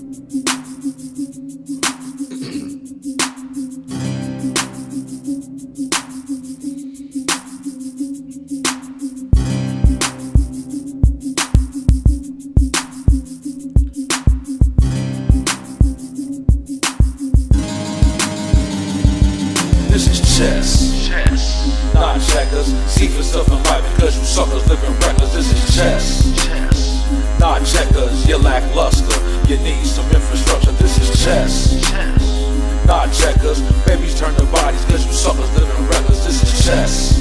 This is chess, not checkers. See for stuff in life because you suckers living reckless. This is chess, not checkers. You're lackluster, you need some infrastructure. This is chess, not checkers. Babies turn their bodies because you suckers living reckless. This is chess,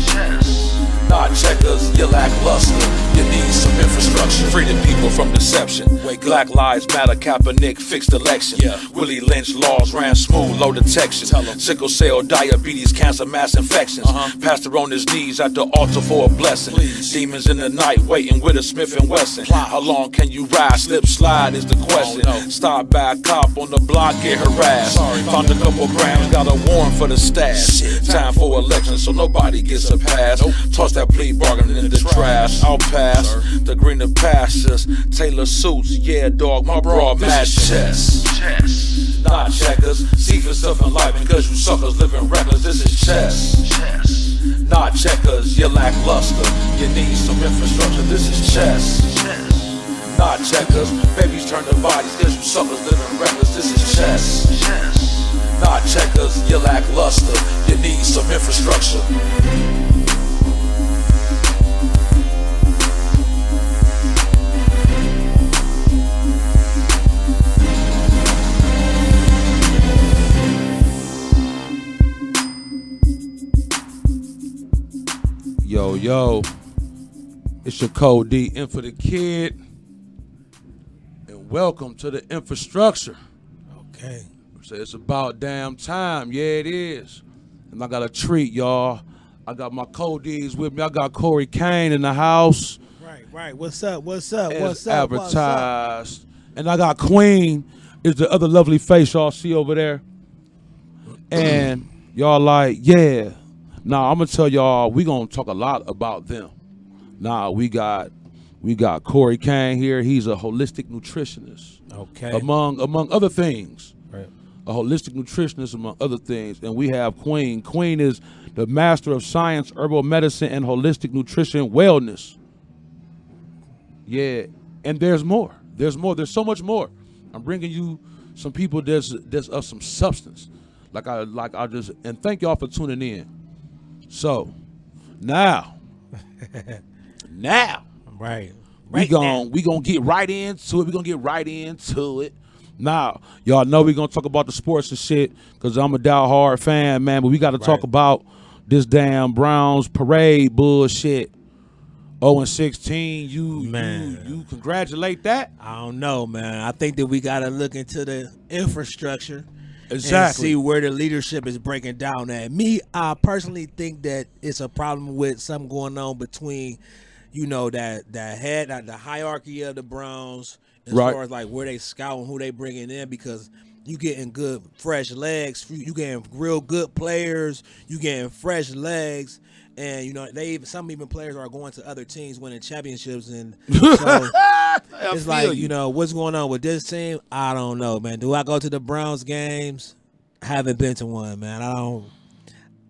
not checkers. You're lackluster, you need some infrastructure. Free the people from deception. Black Lives Matter, Kaepernick fixed election. Willie Lynch laws ran smooth, low detection. Sickle cell, diabetes, cancer, mass infections. Pastor on his knees at the altar for a blessing. Demons in the night waiting with a Smith & Wesson. How long can you ride? Slip, slide is the question. Stop by a cop on the block, get harassed. Found a couple grams, got a warrant for the stash. Time for election, so nobody gets a pass. Toss that plea bargain in the trash. I'll pass the greener pastures. Tailor suits, yeah, dog, my broad match. Chess, not checkers. See for stuff in life because you suckers living reckless. This is chess, not checkers. You're lackluster, you need some infrastructure. This is chess, not checkers. Babies turn their bodies because you suckers living reckless. This is chess, not checkers. You're lackluster, you need some infrastructure. Yo, it's your Kory InfaDaKid, and welcome to the Infa-Structure. Okay. So it's about damn time, yeah it is. And I got a treat, y'all. I got my Kodys with me. I got Kory Kane in the house. Right. What's up? As advertised. And I got Queen, is the other lovely face y'all see over there. And y'all like, yeah. Now I'm gonna tell y'all, we gonna talk a lot about them. Now we got Kory Kane here. He's a holistic nutritionist. Okay. Among other things. Right. A holistic nutritionist among other things. And we have Queen. Queen is the master of science, herbal medicine, and holistic nutrition wellness. Yeah. And there's more. There's so much more. I'm bringing you some people that's of some substance. And thank y'all for tuning in. So now Right. we gonna get right into it. Now, y'all know we gonna talk about the sports and shit, cause I'm a diehard fan, man. But we gotta talk about this damn Browns parade bullshit. 0-16. You congratulate that? I don't know, man. I think that we gotta look into the infrastructure. Exactly. And see where the leadership is breaking down at. I personally think that it's a problem with something going on between, the hierarchy of the Browns as far as like where they scouting, who they bringing in, because you getting good fresh legs, you getting real good players, you getting fresh legs, and some players are going to other teams winning championships, and so it's like what's going on with this team? I don't know, man. Do I go to the Browns games? I haven't been to one, man.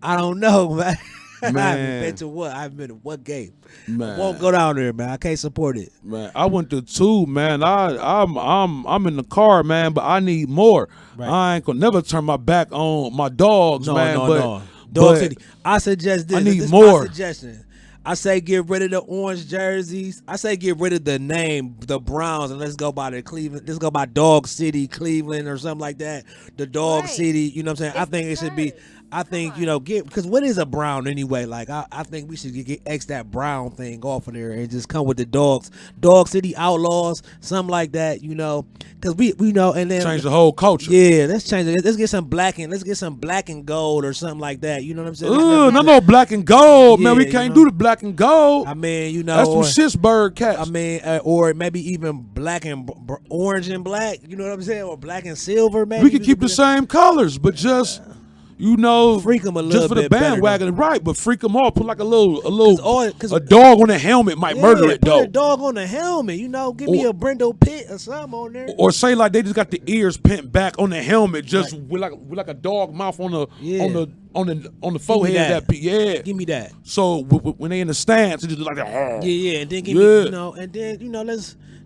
I don't know, man. I haven't been to what? I haven't been to what game? Man. I won't go down there, man. I can't support it. Man, I went to 2, man. I'm in the car, man, but I need more. Right. I ain't gonna never turn my back on my dogs, man. No. Dog City. I suggest this. I need this more. My suggestion. I say get rid of the orange jerseys. I say get rid of the name, the Browns, and let's go by the Cleveland. Let's go by Dog City, Cleveland, or something like that. The Dog City. You know what I'm saying? I think it should be. I think because what is a Brown anyway? Like I think we should get X that Brown thing off of there and just come with the Dog City Outlaws, something like that. Because we and then change the whole culture. Yeah, let's change it. Let's get some black and gold or something like that. You know what I'm saying? No black and gold, man. We can't do the black and gold. I mean, that's some Shitsburg cats. I mean, or maybe even black and orange and black. You know what I'm saying? Or black and silver. Maybe we could keep the same colors, but just. You know, freak them a little just for the bit better, bandwagon, right? But freak them off. Put like a little, cause a dog on the helmet might murder it put though. a dog on the helmet, you know. Give me a Brendo Pitt or something on there. Or say like they just got the ears pent back on the helmet, just with like a dog mouth on the forehead. Give me that. So when they in the stands, it just like that. Yeah, and then give me,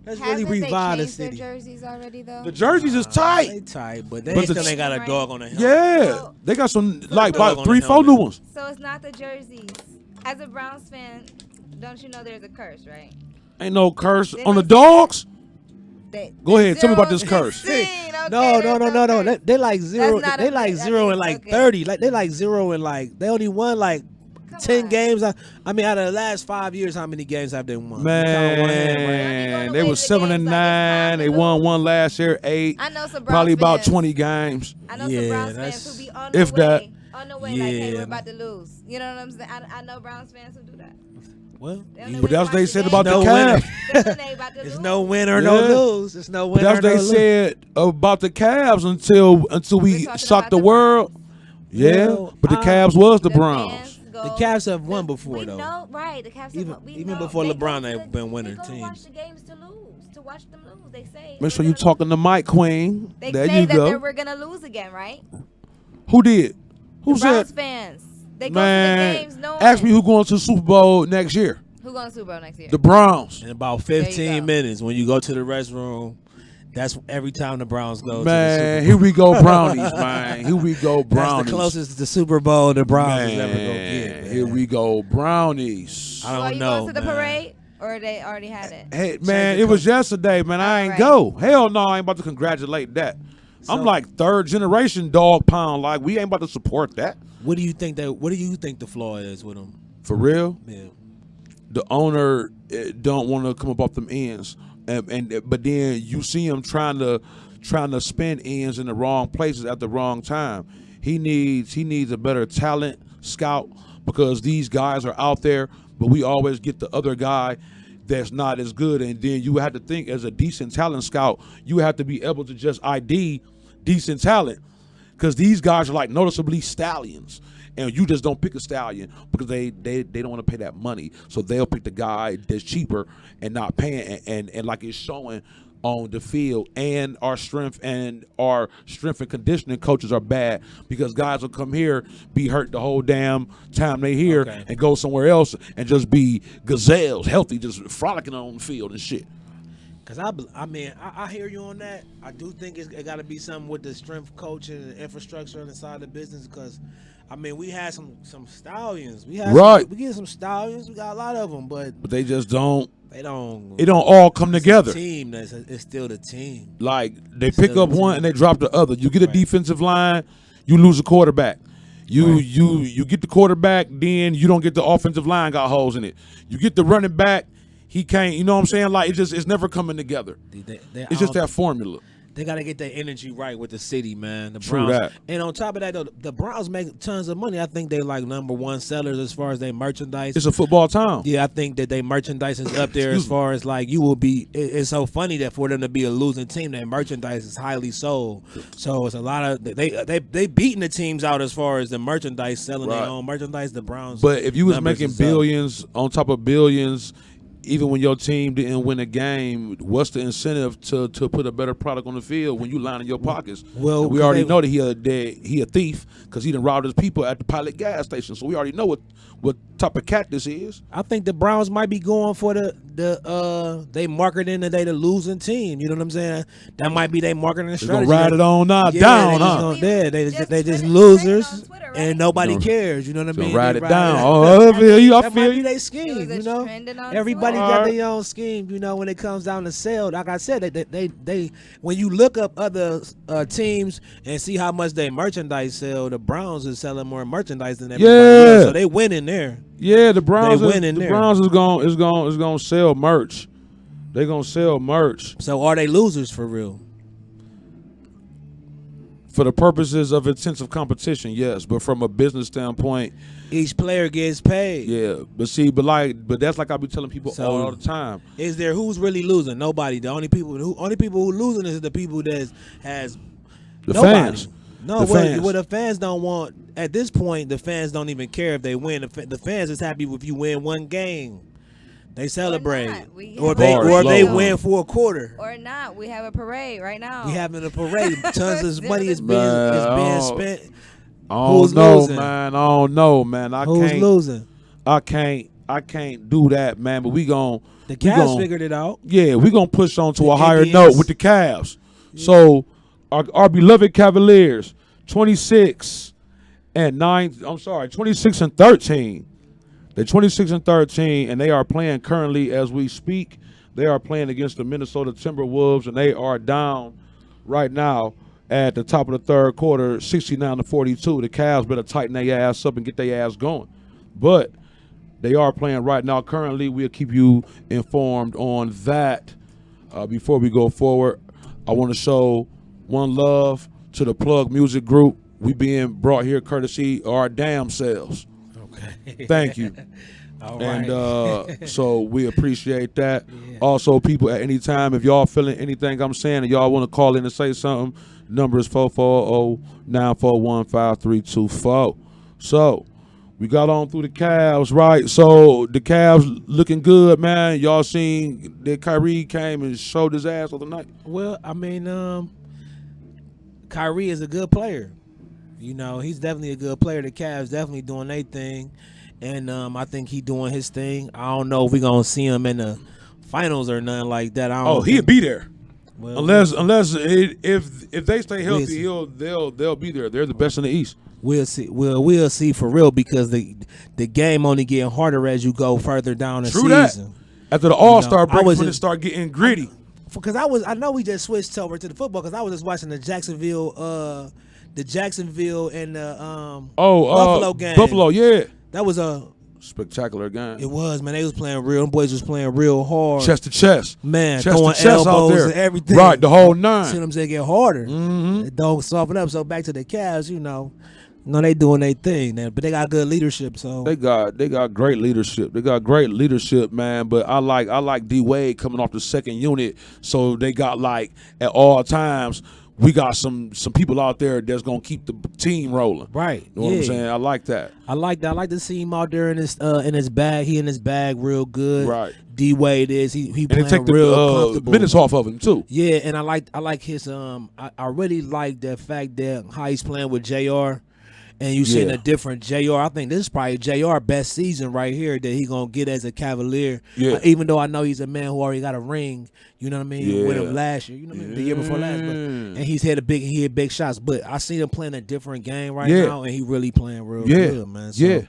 let's really revive the city. Their jerseys already though. The jerseys is tight. They tight, but they still ain't got a dog on the helmet. Yeah, they got some like about on 3, the 4 new ones. So it's not the jerseys. As a Browns fan, don't you know there's a curse, right? Ain't no curse on the dogs. Go ahead, tell me about this curse. No. They like zero. They like 0 and like 30. Like they like 0 and like they only won like 10 games. I mean, out of the last 5 years, how many games have they won? Man, they were 7-9. They won one last year, 8. I know some Browns probably about fans. 20 games. I know some Browns fans who be on the if way, that. on the way like, hey, we're about to lose. You know what I'm saying? I know Browns fans who do that. Well, but that's what they said about the no Cavs. It's no win or no lose. It's no win or no lose. That's what they said about the Cavs until we shocked the world. Well, but the Cavs was the Browns. The Cavs have won before, though. Know, right? The Cavs even before LeBron, they've been winning teams. Watch the games to lose, to watch them lose. They say. Make sure you talking to Mike Queen. They there say you go. that we're gonna lose again, right? Who did? Who the said? Browns fans. They go to the games knowing. Ask me who going to the Super Bowl next year. Who going to the Super Bowl next year? The Browns. In about 15 minutes, when you go to the restroom, that's every time the Browns go. Man, to the Super Bowl. here we go, Brownies, man. Here we go, Brownies. That's the closest to the Super Bowl the Browns is ever gonna get. Here we go, Brownies. I don't are you know. Going to the parade, or they already had it? Hey, man, it was yesterday, man. I ain't go. Hell no, I ain't about to congratulate that. So, I'm like 3rd generation dog pound. Like we ain't about to support that. What do you think the flaw is with them? For real? Yeah. The owner don't want to come up off them ends, but then you see him trying to spend ends in the wrong places at the wrong time. He needs a better talent scout because these guys are out there, but we always get the other guy that's not as good. And then you have to think as a decent talent scout, you have to be able to just ID decent talent because these guys are like noticeably stallions. And you just don't pick a stallion because they don't want to pay that money. So they'll pick the guy that's cheaper and not paying. And like it's showing on the field, and our strength and conditioning coaches are bad because guys will come here, be hurt the whole damn time they here, and go somewhere else and just be gazelles, healthy, just frolicking on the field and shit. Cause I hear you on that. I do think it got to be something with the strength coaching and infrastructure on the side of the business. Because we had some stallions. We get some stallions. We got a lot of them, but they just don't. It don't all come together. Team, it's still the team. Like they pick up one and they drop the other. You get a defensive line, you lose a quarterback. You get the quarterback, then you don't get the offensive line got holes in it. You get the running back. He can't, you know what I'm saying? Like it's never coming together. It's just that formula. They gotta get their energy right with the city, man. The True Browns. that. And on top of that, though, the Browns make tons of money. I think they like #1 sellers as far as their merchandise. It's a football town. Yeah, I think that their merchandise is up there as far as like you will be. It's so funny that for them to be a losing team, their merchandise is highly sold. So it's a lot of they beating the teams out as far as the merchandise selling their own merchandise. The Browns. But if you was making billions on top of billions. Even when your team didn't win a game, what's the incentive to put a better product on the field when you lining your pockets? Well, we already know that he a thief because he done robbed his people at the Pilot gas station. So we already know what type of cat this is. I think the Browns might be going for they marketing that they the losing team. You know what I'm saying? That might be their marketing strategy. Gonna ride it on down, huh? They just losers and nobody cares. You know what I mean? Ride it down. Oh, I feel you. I That feel might be you. their scheme. You know, everybody got their own scheme. You know, when it comes down to sell, like I said, they when you look up other teams and see how much they merchandise sell, the Browns is selling more merchandise than everybody else. So they winning there. Yeah, the Browns is gonna sell merch. They're gonna sell merch. So are they losers for real? For the purposes of intensive competition, yes. But from a business standpoint, each player gets paid. Yeah, but that's like I be telling people all the time. Is there who's really losing? Nobody. The only people who losing is the people that has the nobody. fans. No, what the fans don't want at this point, the fans don't even care if they win. The fans is happy if you win one game. They celebrate, or they win for a quarter, or not. We have a parade right now. We having a parade. Tons of money is being spent. I don't know, man. I don't know, man. Who's losing? I can't do that, man. But the Cavs figured it out. Yeah, we gonna push on to a higher note with the Cavs. Yeah. So our beloved Cavaliers, 26 and 13. They're 26 and 13, and they are playing currently as we speak. They are playing against the Minnesota Timberwolves, and they are down right now at the top of the third quarter, 69-42. The Cavs better tighten their ass up and get their ass going. But they are playing right now. Currently, we'll keep you informed on that. Before we go forward, I want to show one love to the P.L.U.G music group. We being brought here courtesy of our damn selves. Okay. Thank you. All right. And so we appreciate that. Yeah. Also, people, at any time, if y'all feeling anything I'm saying and y'all want to call in and say something, number is 440-941-5324. So we got on through the Cavs, right? So the Cavs looking good, man. Y'all seen that Kory came and showed his ass on the night? Well, I mean, Kory is a good player. You know, he's definitely a good player. The Cavs definitely doing their thing, and I think he doing his thing. I don't know if we're gonna see him in the finals or nothing like that. He'll be there. Well, unless if they stay healthy, they'll be there. They're the best in the East. We'll see. We'll see for real, because the game only getting harder as you go further down the season. That. After the All-Star break, when it start getting gritty. Because I know we just switched over to the football, because I was just watching the Jacksonville and the Buffalo game. Buffalo, yeah. That was a spectacular game. It was, man. They was playing real. Them boys was playing real hard. Chest to chest. Man, chest throwing to chest elbows out there. And everything. Right, the whole nine. See them say get harder. Mm-hmm. It don't soften up. So back to the Cavs, you know, they doing their thing, man. But they got good leadership. So they got great leadership. They got great leadership, man. But I like D Wade coming off the second unit. So they got, like, at all times, we got some people out there that's gonna keep the team rolling. Right. You know what I'm saying? I like that. I like that. I like to see him out there in his bag. He in his bag real good. Right. D Wade is he playing take the, real comfortable. Minutes off of him too. Yeah, and I like his I really like the fact that how he's playing with JR. And you seeing a different JR. I think this is probably JR best season right here that he gonna get as a Cavalier. Yeah. Even though I know he's a man who already got a ring, you know what I mean, with him last year. You know what I mean, the year before last. And he hit big shots. But I see him playing a different game right now, and he really playing real good, man. So,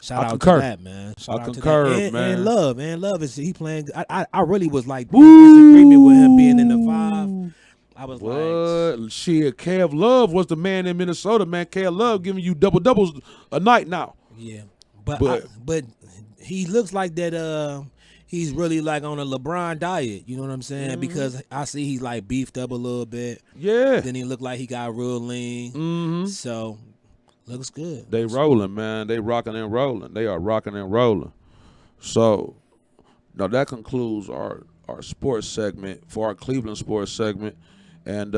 shout out to that, man. Shout out to that. Man. And Love is he playing. I really was like disagreement with him being in the 5. I was like, shit, P.L.U.G was the man in Minnesota, man. P.L.U.G giving you doubles a night now. Yeah, but he looks like that. He's really like on a LeBron diet. You know what I'm saying? Mm-hmm. Because I see he's like beefed up a little bit. Yeah. Then he looked like he got real lean. Mm-hmm. So looks good. They rolling, man. They rocking and rolling. They are rocking and rolling. So now that concludes our sports segment for our Cleveland sports segment. And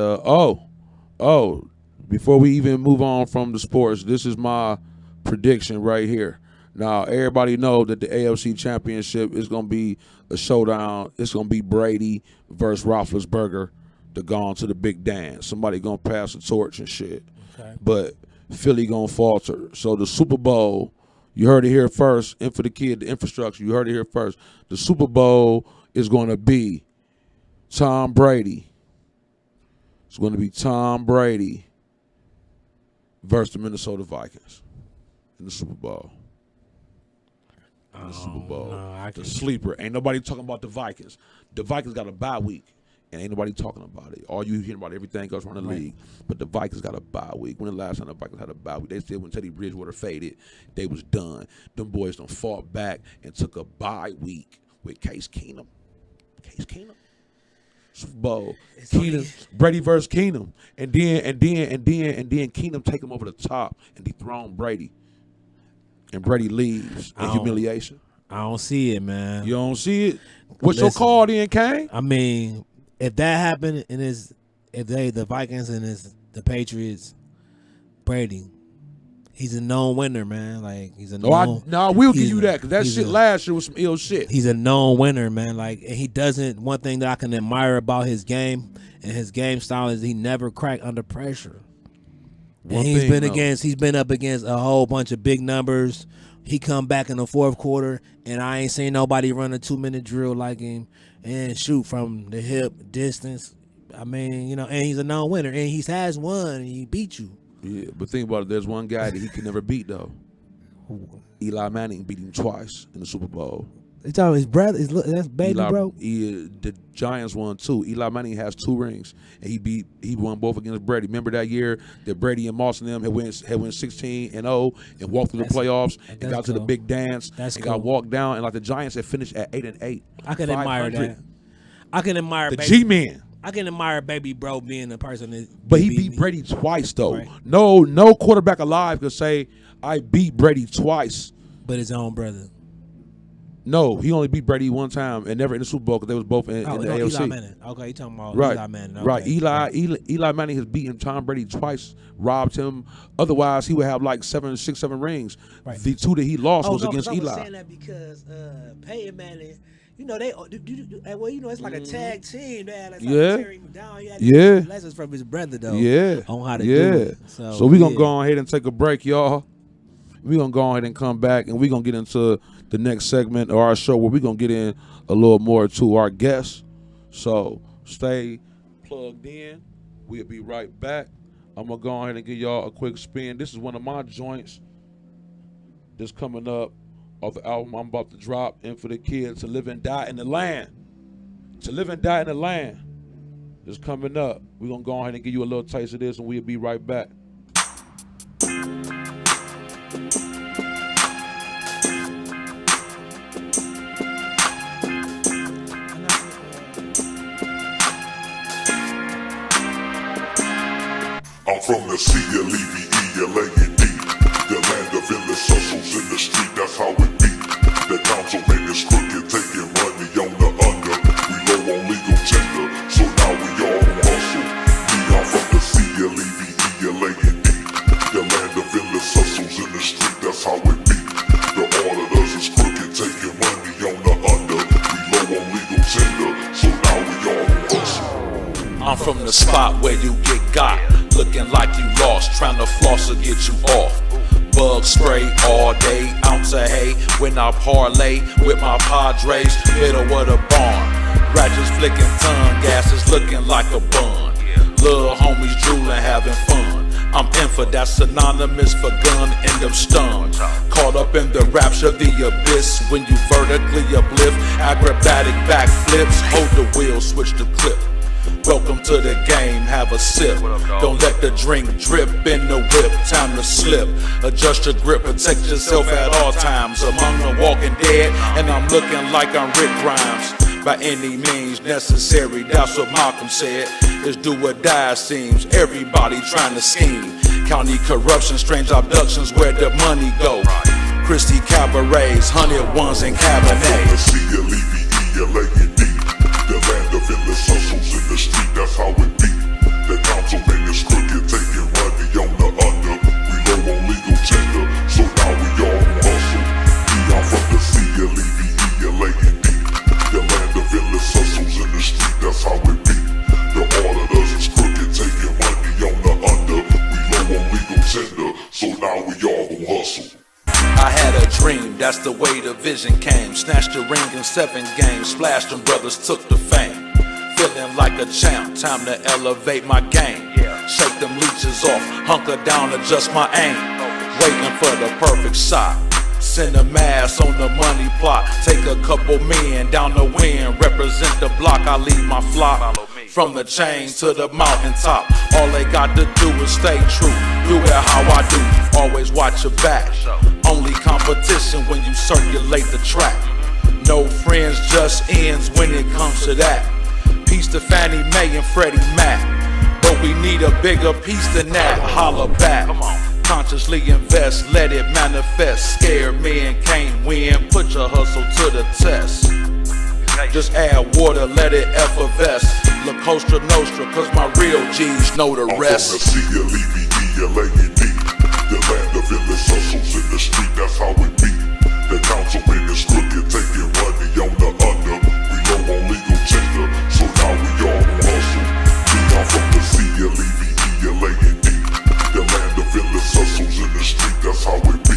before we even move on from the sports, this is my prediction right here. Now, everybody know that the AFC Championship is going to be a showdown. It's going to be Brady versus Roethlisberger to go on to the big dance. Somebody going to pass the torch and shit. Okay. But Philly going to falter. So the Super Bowl, you heard it here first. Infa-DaKid, the Infa-Structure, you heard it here first. The Super Bowl is going to be Tom Brady. It's going to be Tom Brady versus the Minnesota Vikings in the Super Bowl. The sleeper. Ain't nobody talking about the Vikings. The Vikings got a bye week, and ain't nobody talking about it. All you hear about everything else around the league. But the Vikings got a bye week. When the last time the Vikings had a bye week? They said when Teddy Bridgewater faded, they was done. Them boys done fought back and took a bye week with Case Keenum. Super Bowl. Brady versus Keenum. And then Keenum take him over the top and dethrone Brady. And Brady leaves in humiliation. I don't see it, man. You don't see it? What's your call then, Kane? I mean, if that happened and the Vikings and the Patriots, Brady. He's a known winner, man. Like he's a known. No, I will give you that, because that shit last year was some ill shit. He's a known winner, man. Like, and he doesn't. One thing that I can admire about his game and his game style is he never cracked under pressure. And he's been up against a whole bunch of big numbers. He come back in the fourth quarter, and I ain't seen nobody run a 2-minute drill like him and shoot from the hip distance. I mean, you know, and he's a known winner, and he has won, and he beat you. Yeah, but think about it. There's one guy that he can never beat, though. Eli Manning beat him twice in the Super Bowl. It's all his brother. That's baby, bro. The Giants won 2. Eli Manning has 2 rings, and he won both against Brady. Remember that year that Brady and Moss and them had went 16-0 and walked through the playoffs and got to the big dance and got walked down, and like the Giants had finished at 8-8. I can admire that. I can admire the G-Man. I can admire baby bro being a person that. But he beat Brady twice, though. Right. No quarterback alive could say I beat Brady twice. But his own brother. No, he only beat Brady one time and never in the Super Bowl because they was both in the AFC. Eli Manning. Okay, you talking about right. Eli Manning. Okay. Right. Eli Manning has beaten Tom Brady twice, robbed him. Otherwise, he would have like 7 rings. Right. The 2 that he lost was against Eli. I was saying that because Peyton Manning, you know, it's like a tag team. They had tear him down. He had lessons from his brother, though. Yeah. On how to do it. So we're going to go ahead and take a break, y'all. We're going to go ahead and come back, and we're going to get into the next segment of our show where we're going to get in a little more to our guests. So stay plugged in. We'll be right back. I'm going to go ahead and give y'all a quick spin. This is one of my joints that's coming up off the album I'm about to drop, Infa-Dakid, To Live and Die in the Land. To Live and Die in the Land is coming up. We're going to go ahead and give you a little taste of this, and we'll be right back. I'm from the C-L-E-V-E-L-A-N-D, the land of endless hustles in the street, that's how it be. The councilman is crooked, taking money on the under. We low on legal tender, so now we all on hustle. Me, I'm from the C-L-E-V-E-L-A-N-D, the land of endless hustles in the street, that's how it be. The auditors is crooked, taking money on the under. We low on legal tender, so now we all on hustle. I'm from the spot where you get got, looking like you lost, trying to floss or get you off. Bug spray all day, ounce of hay when I parlay with my Padres, middle of the barn. Ratchets flicking tongue, gas is looking like a bun. Little homies drooling, having fun. I'm Infa, that's synonymous for gun, end of stun. Caught up in the rapture, the abyss. When you vertically uplift, acrobatic backflips. Hold the wheel, switch the clip. Welcome to the game, have a sip. Don't let the drink drip in the whip, time to slip. Adjust your grip, protect yourself at all times. Among the walking dead, and I'm looking like I'm Rick Grimes. By any means necessary, that's what Malcolm said. It's do or die seems, everybody trying to scheme. County corruption, strange abductions, where the money go. Christie cabarets, 100 ones and Cabernet. C-L-E-V-E-L-A-N-D, the land of endless hustles in the street, that's how it be. The councilman is crooked, taking money on the under. We low on legal tender, so now we all on hustle. Me, I'm from the C-L-E-V-E-L-A-N-D, the land of endless hustles in the street, that's how it be. The auditors is crooked, taking money on the under. We low on legal tender, so now we all on hustle. I had a dream, that's the way the vision came. Snatched the ring in 7 games, splashed them brothers, took the fame. Feeling like a champ, time to elevate my game. Shake them leeches off, hunker down, adjust my aim. Waiting for the perfect shot. Send a mass on the money plot. Take a couple men down the wind, represent the block, I lead my flock. From the chain to the mountaintop, all they got to do is stay true. Do it how I do, always watch your back. Only competition when you circulate the track. No friends, just ends when it comes to that. Peace to Fannie Mae and Freddie Mac, but we need a bigger piece than that. Holla back, consciously invest, let it manifest. Scared men can't win, put your hustle to the test. Just add water, let it effervesce. La Costa Nostra, cause my real G's know the rest. I'm from the P.L.U.G. The land of endless hustles in the street, that's how it be. The councilman is crooked, taking money on the under. We low on legal tender, so now we all gon' hustle. I'm from the P.L.U.G. The land of endless hustles in the street, that's how it be.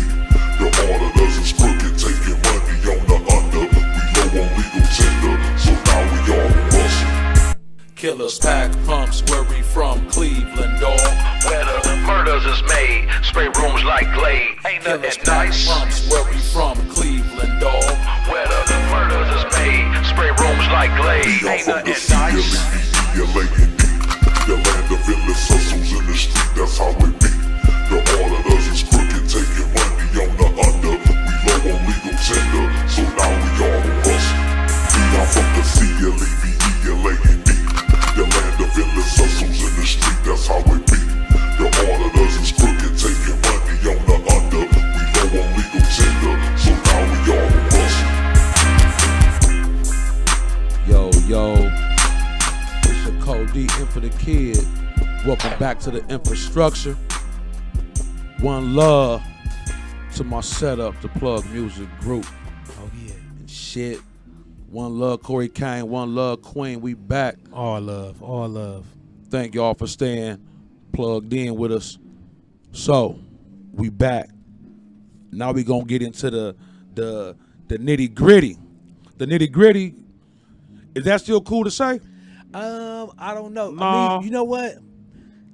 The auditors is crooked, taking money on the under. We low on legal tender, so now we all gon' hustle. Killers pack pumps where we from, Cleveland, dog. Where the murders is made, spray rooms like Glade. Ain't nothing Killers pack nice. pumps where we from, Cleveland, dog. Where the murders is made, spray rooms like Glade. Ain't From the nothing nice. P.L.U.G. The land of endless hustles in the street, that's how it be. The auditors is crooked, taking money on the under. We low on legal tender, so now we all gon' hustle. I'm from the P.L.U.G. The land of endless hustles in the street, that's how it be. The auditors is crooked, taking money on the under. We low on legal tender, so now we all gon' hustle. Yo, it's your Kory InfaDaKid. Welcome back to the Infa-Structure. One love to my setup, the P.L.U.G music group. Oh yeah. And shit. One love, Kory Kane. One love, Queen. We back. All love, all love. Thank y'all for staying plugged in with us. So, we back. Now we gonna get into the nitty gritty. The nitty gritty. Is that still cool to say? I don't know. Nah. I mean, you know what?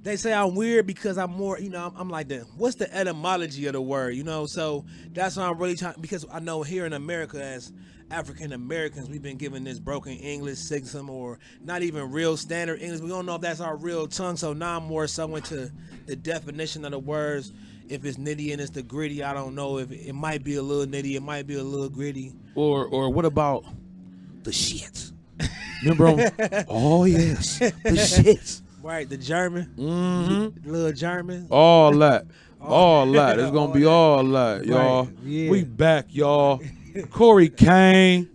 They say I'm weird because I'm more, I'm like what's the etymology of the word, So that's why I'm really trying, because I know here in America as African Americans, we've been given this broken English system or not even real standard English. We don't know if that's our real tongue. So now I'm more so into the definition of the words. If it's nitty and it's the gritty, I don't know. If it might be a little nitty, it might be a little gritty. Or what about the shits? Remember them? Oh yes, the shits. Right, the German, little German. All that. It's gonna be all that, y'all. Right, yeah. We back, y'all. Kory Kane.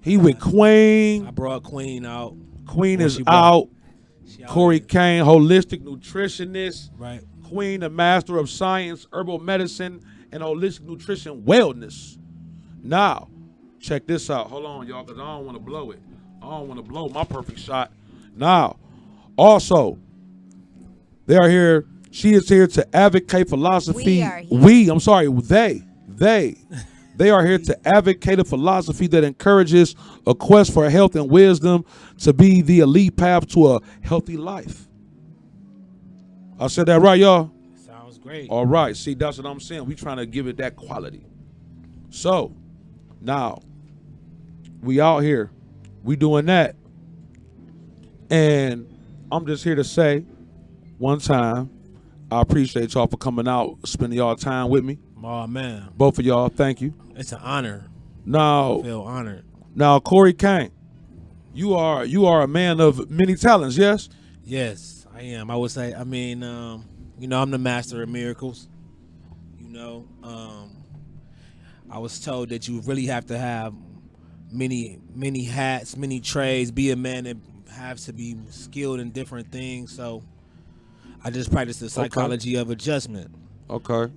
He with Queen. I brought Queen out. Queen What is she brought? out. She out Kory here. Kane, holistic nutritionist. Right. Queen, the master of science, herbal medicine, and holistic nutrition wellness. Now, check this out. Hold on, y'all, because I don't want to blow it. I don't want to blow my perfect shot. Now, also, they are here. She is here to advocate philosophy. They are here to advocate a philosophy that encourages a quest for health and wisdom to be the elite path to a healthy life. I said that right, y'all? Sounds great. All right. See, that's what I'm saying. We trying to give it that quality. So, now, we out here. We doing that. And I'm just here to say, one time, I appreciate y'all for coming out, spending y'all time with me. Oh man, Both of y'all, thank you. it's an honor. I Now, feel honored. Kory Kane, you are a man of many talents, yes? Yes, I am. I would say. I mean, I'm the master of miracles. I was told that you really have to have many hats, many trades. Be a man that has to be skilled in different things. So, I just practice the psychology of adjustment. Okay.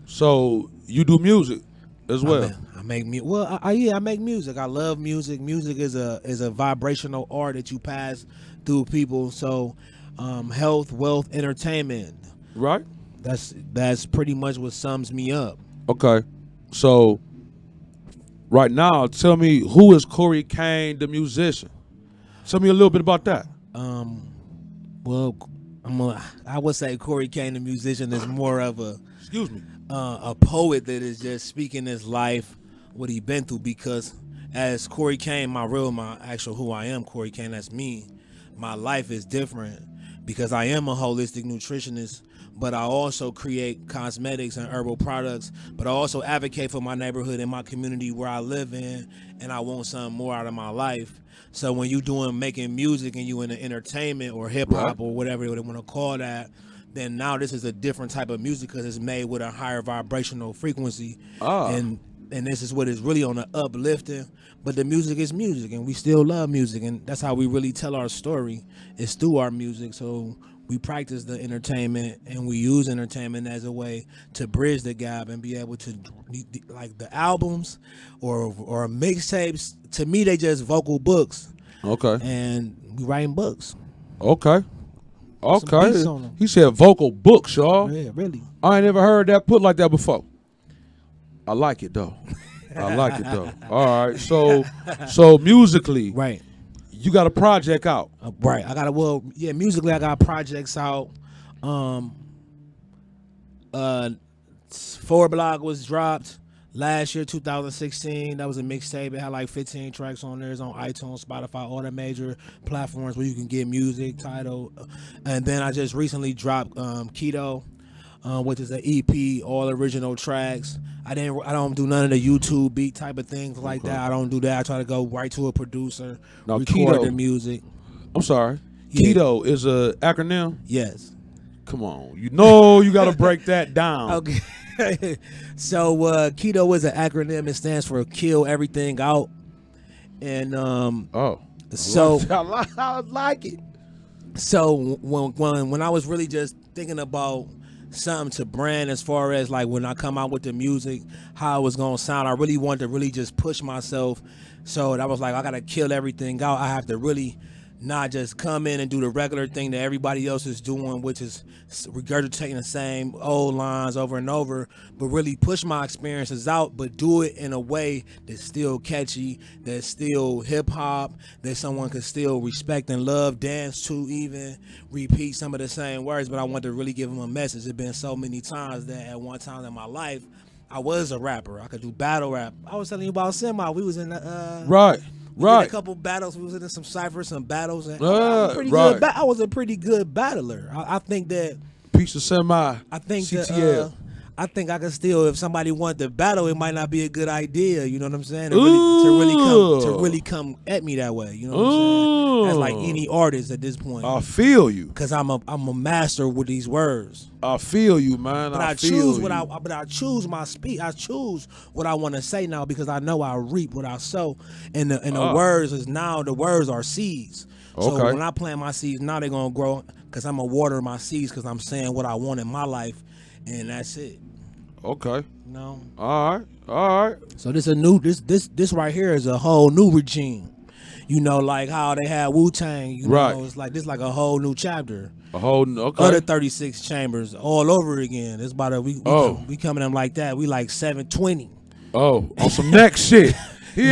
So you do music as well. I make music. Well, I make music. I love music. Music is a vibrational art that you pass through people. So, health, wealth, entertainment. Right? That's pretty much what sums me up. Okay. So right now, tell me, who is Kory Kane, the musician? Tell me a little bit about that. Well, I would say Kory Kane, the musician, is more of a poet that is just speaking his life, what he been through. Because as Kory Kane, my actual who I am, Kory Kane, that's me. My life is different because I am a holistic nutritionist, but I also create cosmetics and herbal products. But I also advocate for my neighborhood and my community where I live in, and I want something more out of my life. So when you making music and you in the entertainment or hip hop or whatever they want to call that, then now this is a different type of music because it's made with a higher vibrational frequency. And this is what is really on the uplifting. But the music is music, and we still love music, and that's how we really tell our story, is through our music. So we practice the entertainment and we use entertainment as a way to bridge the gap and be able to, like, the albums or mixtapes. To me, they just vocal books. Okay. And we writing books. Okay. Okay. beats on 'em. He said vocal books, y'all. Yeah, really. I ain't never heard that put like that before. I like it though. I like it though. All right. So musically, Right. you got a project out. Right. I got musically I got projects out. Forward Blog was dropped last year, 2016. That was a mixtape. It had like 15 tracks on there. It's on iTunes, Spotify, all the major platforms where you can get music, title. And then I just recently dropped Keto, which is an EP, all original tracks. I don't do none of the YouTube beat type of things like that. I don't do that. I try to go right to a producer, Now, record Keto- the music. I'm sorry. Yeah. Keto is a acronym. Yes. Come on. You know you got to break that down. Okay. So Keto is an acronym. It stands for Kill Everything Out. And so I like it. So when I was really just thinking about something to brand as far as like when I come out with the music, how it was gonna sound, I really wanted to really just push myself. So I was like, I gotta kill everything out. I have to really not just come in and do the regular thing that everybody else is doing, which is regurgitating the same old lines over and over, but really push my experiences out, but do it in a way that's still catchy, that's still hip-hop, that someone could still respect and love, dance to, even repeat some of the same words. But I want to really give them a message. It's been so many times that at one time in my life, I was a rapper. I could do battle rap. I was telling you about Semi. We was in the... Right. We did a couple battles. We was in some ciphers, some battles. And I was a pretty good battler. I think that Piece of Semi. I think CTL. I think I could still, if somebody wanted to battle, it might not be a good idea. You know what I'm saying? To really come at me that way. You know what I'm saying? As like any artist at this point. I feel you. Cause I'm a master with these words. I feel you, man. But I choose my speech. I choose what I want to say now because I know I reap what I sow. And the words is now the words are seeds. So Okay. when I plant my seeds, now they're gonna grow because I'm gonna water my seeds because I'm saying what I want in my life, and that's it. Okay. You know. All right. So this right here is a whole new regime. You know, like how they had Wu-Tang. You Right. know, it's like this, like a whole new chapter. Okay. Other 36 chambers all over again. It's about we coming in like that. We like 720. Oh, on some next shit. He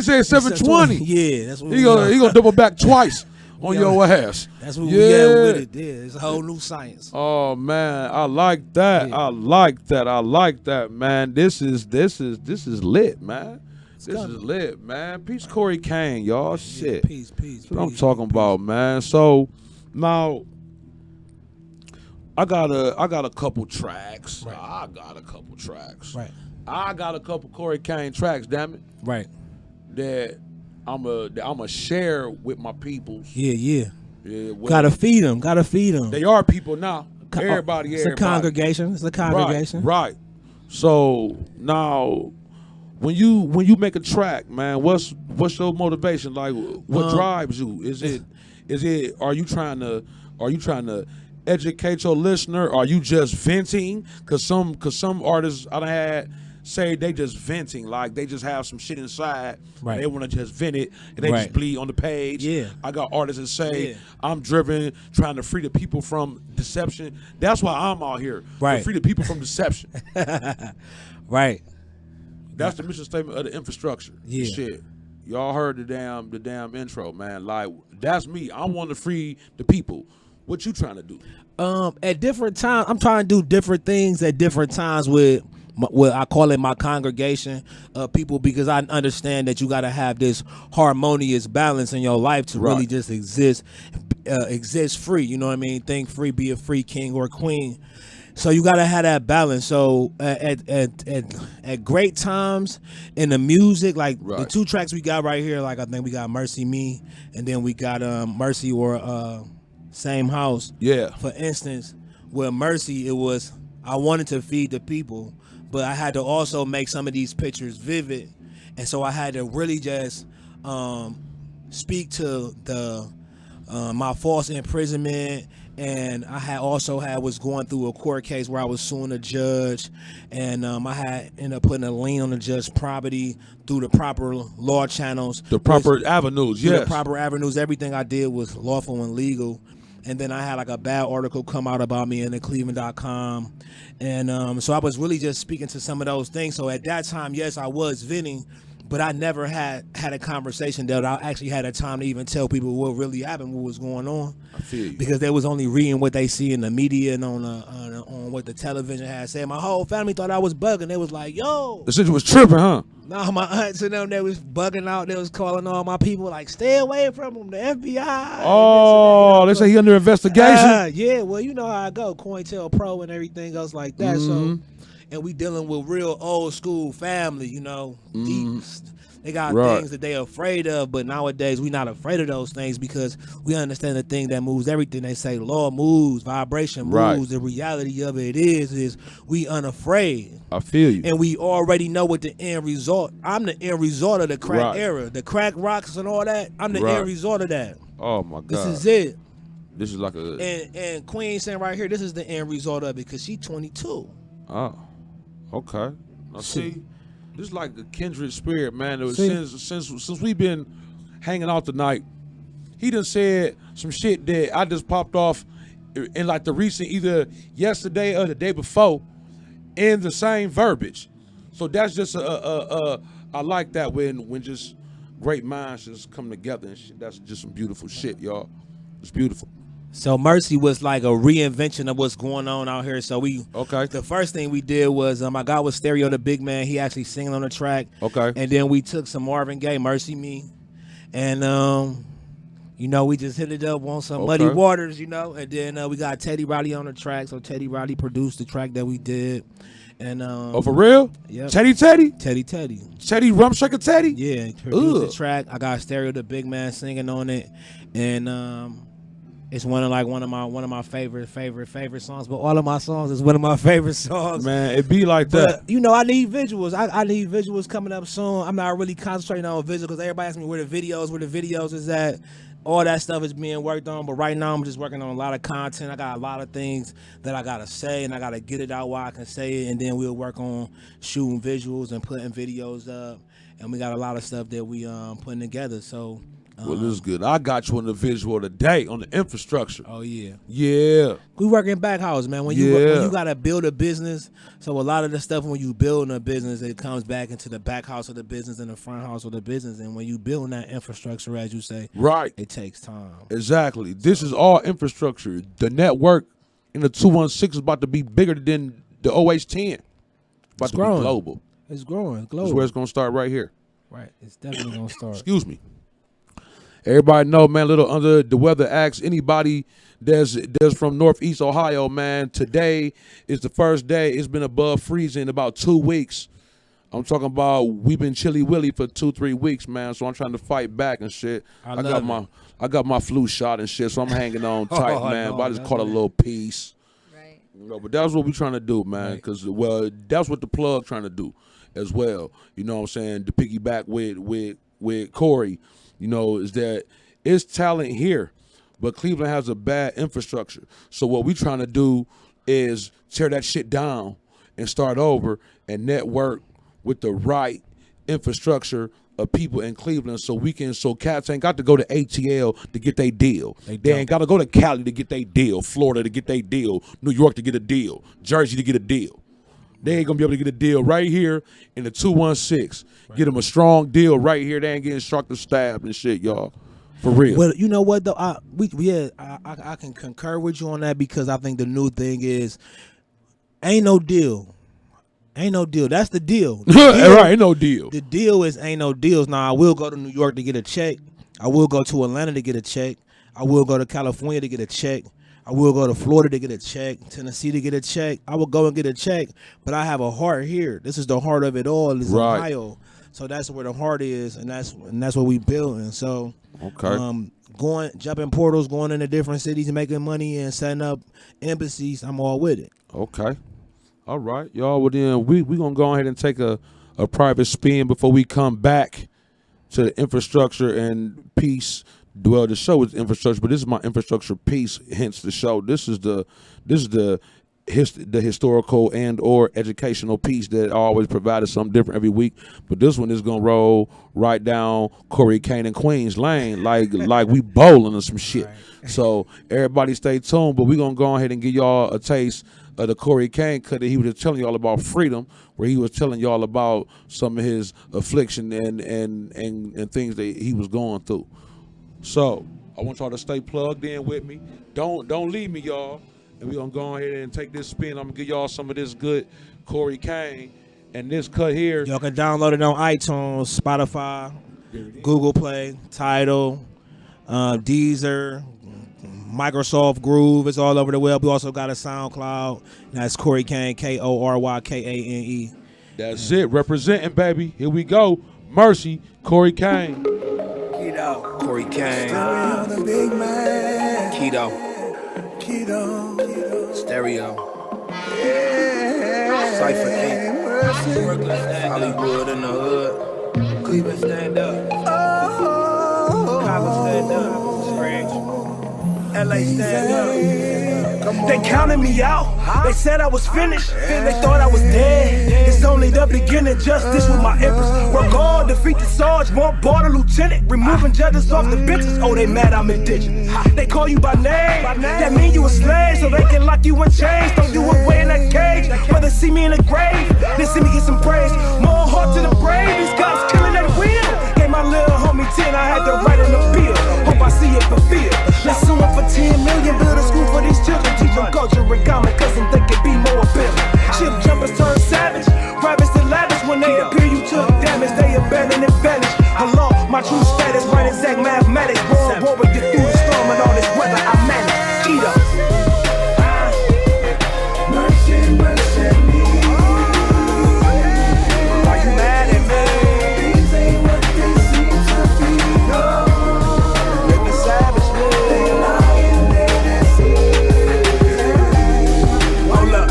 said 720. Yeah, that's what he gonna double back twice on your ass. That's what we got with it. Yeah, it's a whole new science. Oh man, I like that. Yeah. I like that, man. This is lit, man. This is lit, man. Peace, Kory Kane, y'all. Shit. Peace. That's what I'm talking about, man. So now I got a couple tracks. Right. I got a couple tracks. Right. I got a couple Kory Kane tracks, damn it. Right. That I'ma share with my peoples. Yeah. Yeah, Gotta feed them. They are people now. Everybody. It's a congregation. It's a congregation. Right. So now, when you make a track, man, what's your motivation? Like, what drives you? Is it? Are you trying to educate your listener? Are you just venting? Cause some artists I done had say they just venting, like they just have some shit inside. Right. They want to just vent it and they just bleed on the page. Yeah. I got artists that say I'm driven, trying to free the people from deception. That's why I'm out here. Right. To free the people from deception. Right. That's the mission statement of the infrastructure. Yeah. Shit. Y'all heard the damn intro, man. Like, that's me. I want to free the people. What you trying to do? At different times, I'm trying to do different things at different times with what I call it my congregation of people, because I understand that you got to have this harmonious balance in your life to really just exist free. You know what I mean? Think free, be a free king or queen. So you got to have that balance. So at great times in the music, like the two tracks we got right here, like I think we got Mercy Me, and then we got Mercy or Same House. Yeah. For instance, with Mercy, it was I wanted to feed the people, but I had to also make some of these pictures vivid, and so I had to really just speak to the my false imprisonment And I was going through a court case where I was suing a judge, and I had ended up putting a lien on the judge's property through the proper law channels, The proper avenues, through yes. the proper avenues. Everything I did was lawful and legal. And then I had like a bad article come out about me in the Cleveland.com. And so I was really just speaking to some of those things. So at that time, yes, I was venting, but I never had a conversation that I actually had a time to even tell people what really happened, what was going on. I feel you. Because they was only reading what they see in the media and on what the television had said. My whole family thought I was bugging. They was like, yo. The shit was tripping, huh? No, my aunts and them, they was bugging out. They was calling all my people like, stay away from them, the FBI. Oh, they say he under investigation? Yeah, well, you know how I go, COINTELPRO and everything else like that. So, and we dealing with real old school family, you know, deep. They got things that they afraid of, but nowadays we not afraid of those things because we understand the thing that moves everything. They say law moves, vibration moves. The reality of it is we unafraid. I feel you. And we already know what the end result. I'm the end result of the crack era. The crack rocks and all that. I'm the end result of that. Oh my God. This is it. This is like a and Queen saying right here, this is the end result of it because she 22. Oh. Okay. Now see, this is like a kindred spirit, man. It was since we've been hanging out tonight, he done said some shit that I just popped off in like the recent, either yesterday or the day before, in the same verbiage. So that's just I like that when just great minds just come together and shit. That's just some beautiful shit, y'all. It's beautiful. So Mercy was like a reinvention of what's going on out here. So the first thing we did was I got with Stereo the Big Man. He actually singing on the track. Okay. And then we took some Marvin Gaye, Mercy Me, and you know, we just hit it up on some Muddy Waters, you know, and then we got Teddy Riley on the track. So Teddy Riley produced the track that we did. And oh, for real? Yeah. Teddy Rumshaker Teddy? Yeah, produced the track. I got Stereo the Big Man singing on it, and it's one of my favorite songs. But all of my songs is one of my favorite songs. Man, it be like that. But, you know, I need visuals. I need visuals coming up soon. I'm not really concentrating on visuals because everybody asks me where the videos is at. All that stuff is being worked on, but right now I'm just working on a lot of content. I got a lot of things that I gotta say, and I gotta get it out while I can say it, and then we'll work on shooting visuals and putting videos up. And we got a lot of stuff that we putting together. So. Well, this is good. I got you on the visual today on the infrastructure. Oh yeah, yeah. We work in back house, man. When you gotta build a business, so a lot of the stuff when you build a business, it comes back into the back house of the business and the front house of the business. And when you build that infrastructure, as you say, it takes time. Exactly. This is all infrastructure. The network in the 216 is about to be bigger than the OH10. About to be global. It's growing. Global. That's where it's gonna start right here. Right. It's definitely gonna start. Excuse me. Everybody know, man, little under the weather acts. Anybody that's from Northeast Ohio, man, today is the first day. It's been above freezing in about 2 weeks. I'm talking about we've been chilly willy for 2-3 weeks, man. So I'm trying to fight back and shit. I got my flu shot and shit, so I'm hanging on tight, man. But I just caught a little piece. Right. You know, but that's what we're trying to do, man. Because that's what the plug trying to do as well. You know what I'm saying? To piggyback with Kory. You know, is that it's talent here, but Cleveland has a bad infrastructure. So what we trying to do is tear that shit down and start over and network with the right infrastructure of people in Cleveland so cats ain't got to go to ATL to get their deal. They ain't got to go to Cali to get their deal, Florida to get their deal, New York to get a deal, Jersey to get a deal. They ain't going to be able to get a deal right here in the 216. Right. Get them a strong deal right here. They ain't getting struck or stabbed and shit, y'all. For real. Well, you know what, though? I can concur with you on that because I think the new thing is ain't no deal. Ain't no deal. That's the deal. Right, ain't no deal. The deal is ain't no deals. Now, I will go to New York to get a check. I will go to Atlanta to get a check. I will go to California to get a check. I will go to Florida to get a check, Tennessee to get a check. I will go and get a check, but I have a heart here. This is the heart of it all. It's Ohio. So that's where the heart is, and that's what we building. So jumping portals, going into different cities, making money, and setting up embassies. I'm all with it. Okay, all right, y'all. Well then, we gonna go ahead and take a private spin before we come back to the infrastructure and peace Well, the show is infrastructure, but this is my infrastructure piece. Hence the show. This is the historical and or educational piece that I always provided something different every week. But this one is gonna roll right down Kory Kane and Queens Lane, like we bowling or some shit. Right. So everybody stay tuned. But we gonna go ahead and give y'all a taste of the Kory Kane cut that he was telling y'all about freedom, where he was telling y'all about some of his affliction and things that he was going through. So I want y'all to stay plugged in with me. Don't leave me, y'all. And we're going to go ahead and take this spin. I'm going to give y'all some of this good Kory Kane. And this cut here. Y'all can download it on iTunes, Spotify, Google Play, Tidal, Deezer, Microsoft Groove. It's all over the web. We also got a SoundCloud. That's Kory Kane, KoryKane. That's it. Representing, baby. Here we go. Mercy, Kory Kane. Keto. Kory Kane. Stereo, the big man. Keto. Stereo. Yeah. Cypher 8. Brooklyn stand Hollywood in the hood. Cleveland stand up. Chicago stand up. Strange. LA stand up. They counted me out. They said I was finished. They thought I was dead. It's only the beginning. Justice with my empress. Work hard, defeat the Sarge, more border lieutenant. Removing judges off the benches. Oh, they mad I'm indigenous. They call you by name. That mean you a slave, so they can lock you in chains. Throw you away in that cage. Rather see me in the grave than see me get some praise. More heart to the brave. These cops killing at will. Gave my little homie 10. I had to write an appeal. Hope I see it fulfilled. Let's sue him for 10 million. Build a school for these children. Teach them culture and common, cause them think it be more appealing. Ship jumpers turn savage, rabbits to lavish. When they appear, you took damage, they abandon and vanish. Hello, my true status, right exact mathematics. War, get through the storm and all this weather, I manage. Eat up. Mercy, mercy me. Why you mad at me? These ain't what they seem to be, no. Living savagely. They lying, they deceive. Hold up.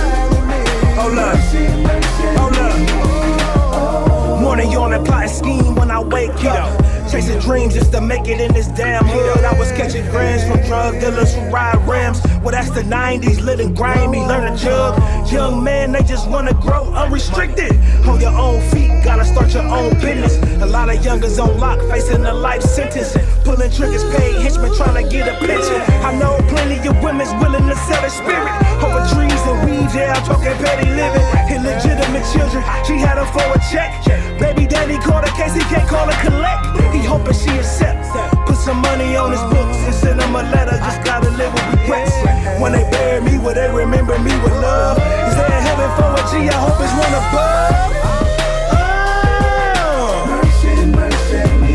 Morning on a plot scheme when I wake up. Chasing dreams just to make it in this damn hood. I was catching grams from drug dealers who ride rims. Well, that's the 90s, lit and grimy, learn to jug. Young man, they just wanna grow unrestricted. On your own feet, gotta start your own business. A lot of youngers on lock, facing a life sentence. Pulling triggers, paid henchmen trying to get a pension. I know plenty of women's willing to sell their spirit. Over trees and weeds, yeah, I'm talking petty living. Illegitimate children, she had them for a check. Baby daddy called a case, he can't call her collect. He hoping she accepts. Put some money on his books and send him a letter. Just gotta live with regrets. When they bury me, will they remember me with love? Is there a heaven for a G? I hope it's one above. Mercy, mercy me.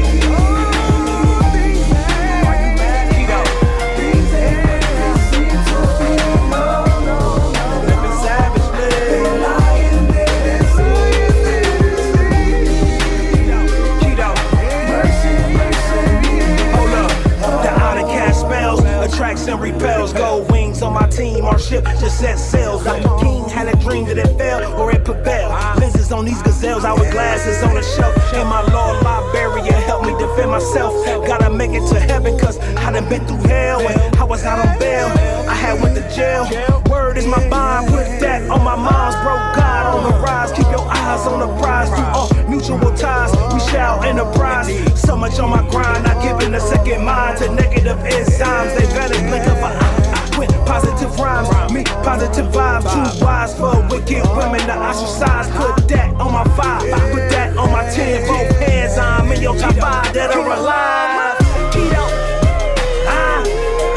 Tracks and repels, gold wings on my team. Our ship just set sails. Like a king had a dream that it fell or it prevailed. Lenses on these gazelles, hourglasses on the shelf. And my Lord librarian helped me defend myself. Gotta make it to heaven, cause I done been through hell. And I was out on bail, I had went to jail. Word is my bond, put that on my mom's. Broke God on the rise, keep your eyes on the prize. Through all mutual ties, we shall enterprise. So much on my grind, not giving a second mind to negative enzymes. They vanish, blink of an eye. With positive rhymes, me positive vibes. Too wise for wicked women to ostracize. Put that on my 5, put that on my 10. Both hands, I'm in your top 5 that are alive. Keto.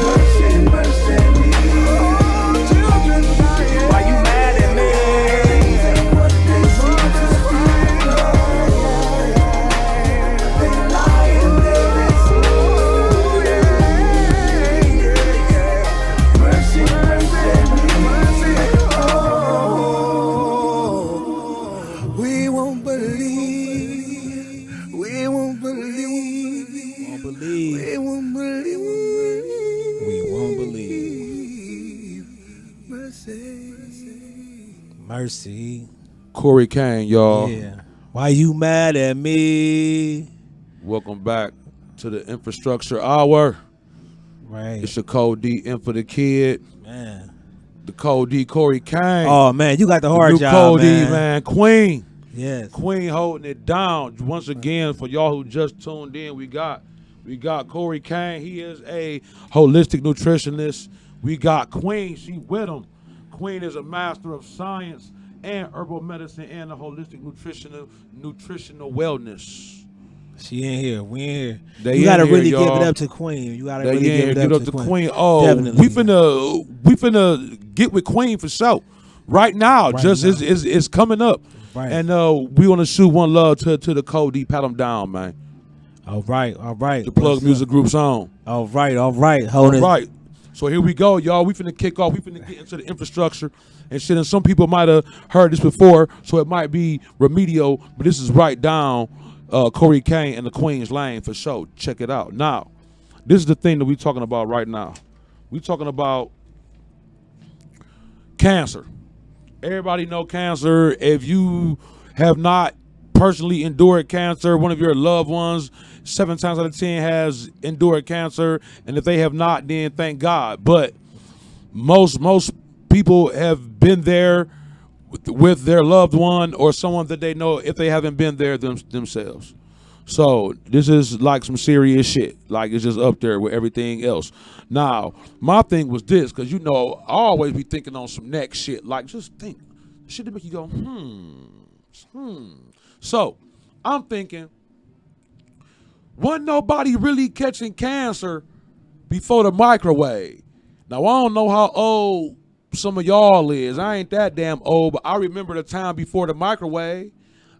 Mercy, mercy me. Why you mad at me? Mercy. Kory Kane, y'all. Yeah. Why you mad at me? Welcome back. to the Infrastructure Hour. Right. It's your Kory InfaDaKid. Man. The Kory Kane. Oh man, you got the hard new job, Kory, man. Queen. Yes. Queen holding it down. Once again, for y'all who just tuned in, we got Kory Kane. He is a holistic nutritionist. We got Queen. She with him. Queen is a master of science and herbal medicine and a holistic nutritional wellness. She in here. We in here. They you gotta in here, really y'all. give it up to Queen. You gotta They really in give here. it up to Queen. Oh, Definitely. we finna get with Queen for sure. Right now, Right just now. is coming up. Right. And we want to shoot one love to the Kory. Pat him down, man. All right. The P.L.U.G Music Group's on. All right. Hold All it. right. So here we go, y'all. We finna kick off. We finna get into the infrastructure and shit. And some people might have heard this before, so it might be remedial, but this is right down Kory Kane and the Queen's Lane for sure. Check it out. Now, this is the thing that we talking about right now. We talking about cancer. Everybody know cancer. If you have not personally endured cancer, one of your loved ones 7 times out of 10 has endured cancer, and if they have not, then thank God. But most people have been there with their loved one or someone that they know if they haven't been there themselves. So this is like some serious shit. Like it's just up there with everything else. Now, my thing was this, because I always be thinking on some next shit. Like just think. Shit that make you go, So I'm thinking, wasn't nobody really catching cancer before the microwave? Now I don't know how old some of y'all is. I ain't that damn old, but I remember the time before the microwave.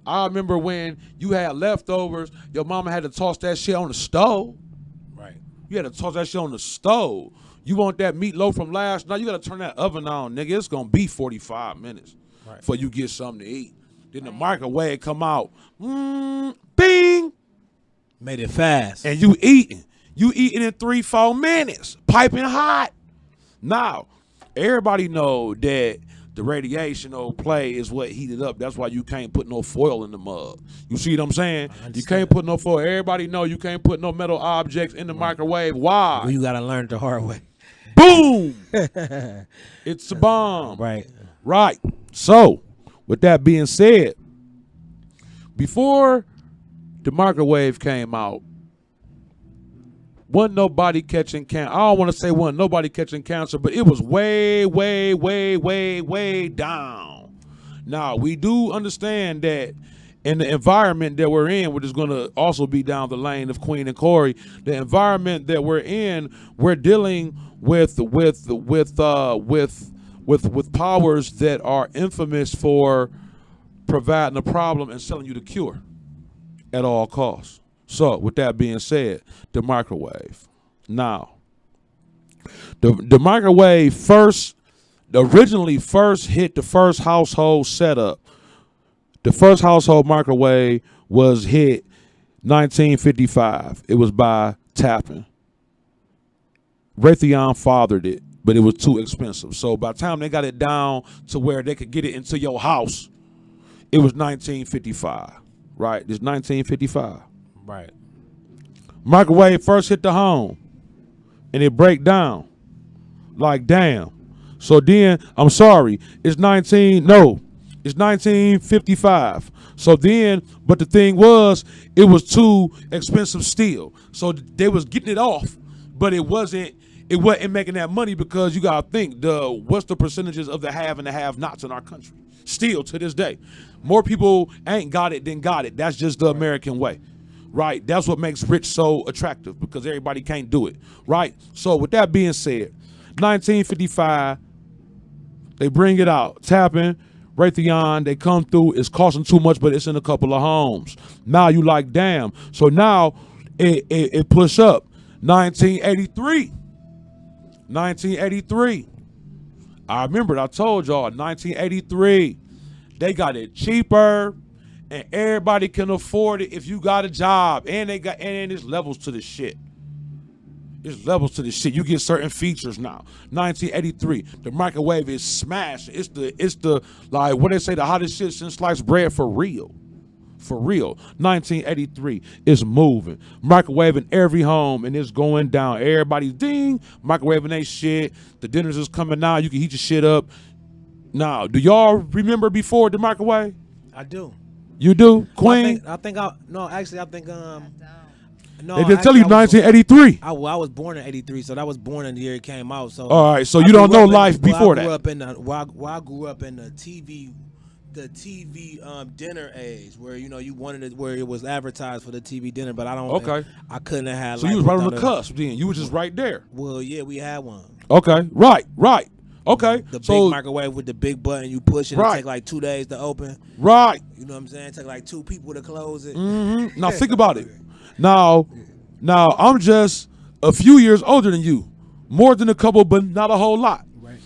I remember when you had leftovers, your mama had to toss that shit on the stove. Right. You had to toss that shit on the stove. You want that meatloaf from last night, you gotta turn that oven on, nigga. It's gonna be 45 minutes before you get something to eat. Then the microwave come out, bing. Made it fast. And you eating. You eating in 3-4 minutes, piping hot. Now, everybody know that the radiation play is what heated up. That's why you can't put no foil in the mug. You see what I'm saying? You can't put no foil. Everybody know you can't put no metal objects in the microwave. Why? Well, you gotta learn it the hard way. Boom! It's a bomb. Right. Right. So, with that being said, before the microwave came out, wasn't nobody catching cancer. I don't want to say wasn't nobody catching cancer, but it was way, way, way, way, way down. Now, we do understand that in the environment that we're in, which is going to also be down the lane of Queen and Kory, the environment that we're in, we're dealing with powers that are infamous for providing a problem and selling you the cure at all costs. So, with that being said, the microwave. Now, the microwave originally hit the first household setup. The first household microwave was hit 1955. It was by Tappan. Raytheon fathered it, but it was too expensive. So by the time they got it down to where they could get it into your house, it was 1955. Right? It's 1955. Right. Microwave first hit the home, and it break down. Like, damn. So then, I'm sorry, it's 1955. So then, but the thing was, it was too expensive still. So they was getting it off, but it wasn't making that money, because you gotta think, what's the percentages of the have and the have-nots in our country? Still to this day. More people ain't got it than got it. That's just the American way. Right? That's what makes rich so attractive, because everybody can't do it. Right? So with that being said, 1955, they bring it out. Tappan, Raytheon, they come through. It's costing too much, but it's in a couple of homes. Now you like, damn. So now it push up. 1983. 1983. I remember I told y'all, 1983, they got it cheaper, and everybody can afford it if you got a job. And there's levels to this shit. There's levels to this shit. You get certain features now. 1983, the microwave is smashed. It's the like what they say, the hottest shit since sliced bread, for real. For real. 1983 is moving. Microwave in every home and it's going down. Everybody's microwaving they shit. The dinners is coming out. You can heat your shit up. Now, do y'all remember before the microwave? I do. You do, Queen? I think no, actually, I think no. They just tell actually, you 1983. I was born in '83, so that was born in the year it came out. So all right, so you don't know life before that. I grew up in the TV dinner age, where you wanted it, where it was advertised for the TV dinner, but I don't. Okay. I couldn't have had. So you was right on the cusp. Then you was just right there. Well, yeah, we had one. Okay, right. Okay, The big microwave with the big button, you push it, it take like 2 days to open. Right. You know what I'm saying? It take like 2 people to close it. Mm-hmm. Now think about it. Now I'm just a few years older than you, more than a couple, but not a whole lot. Right.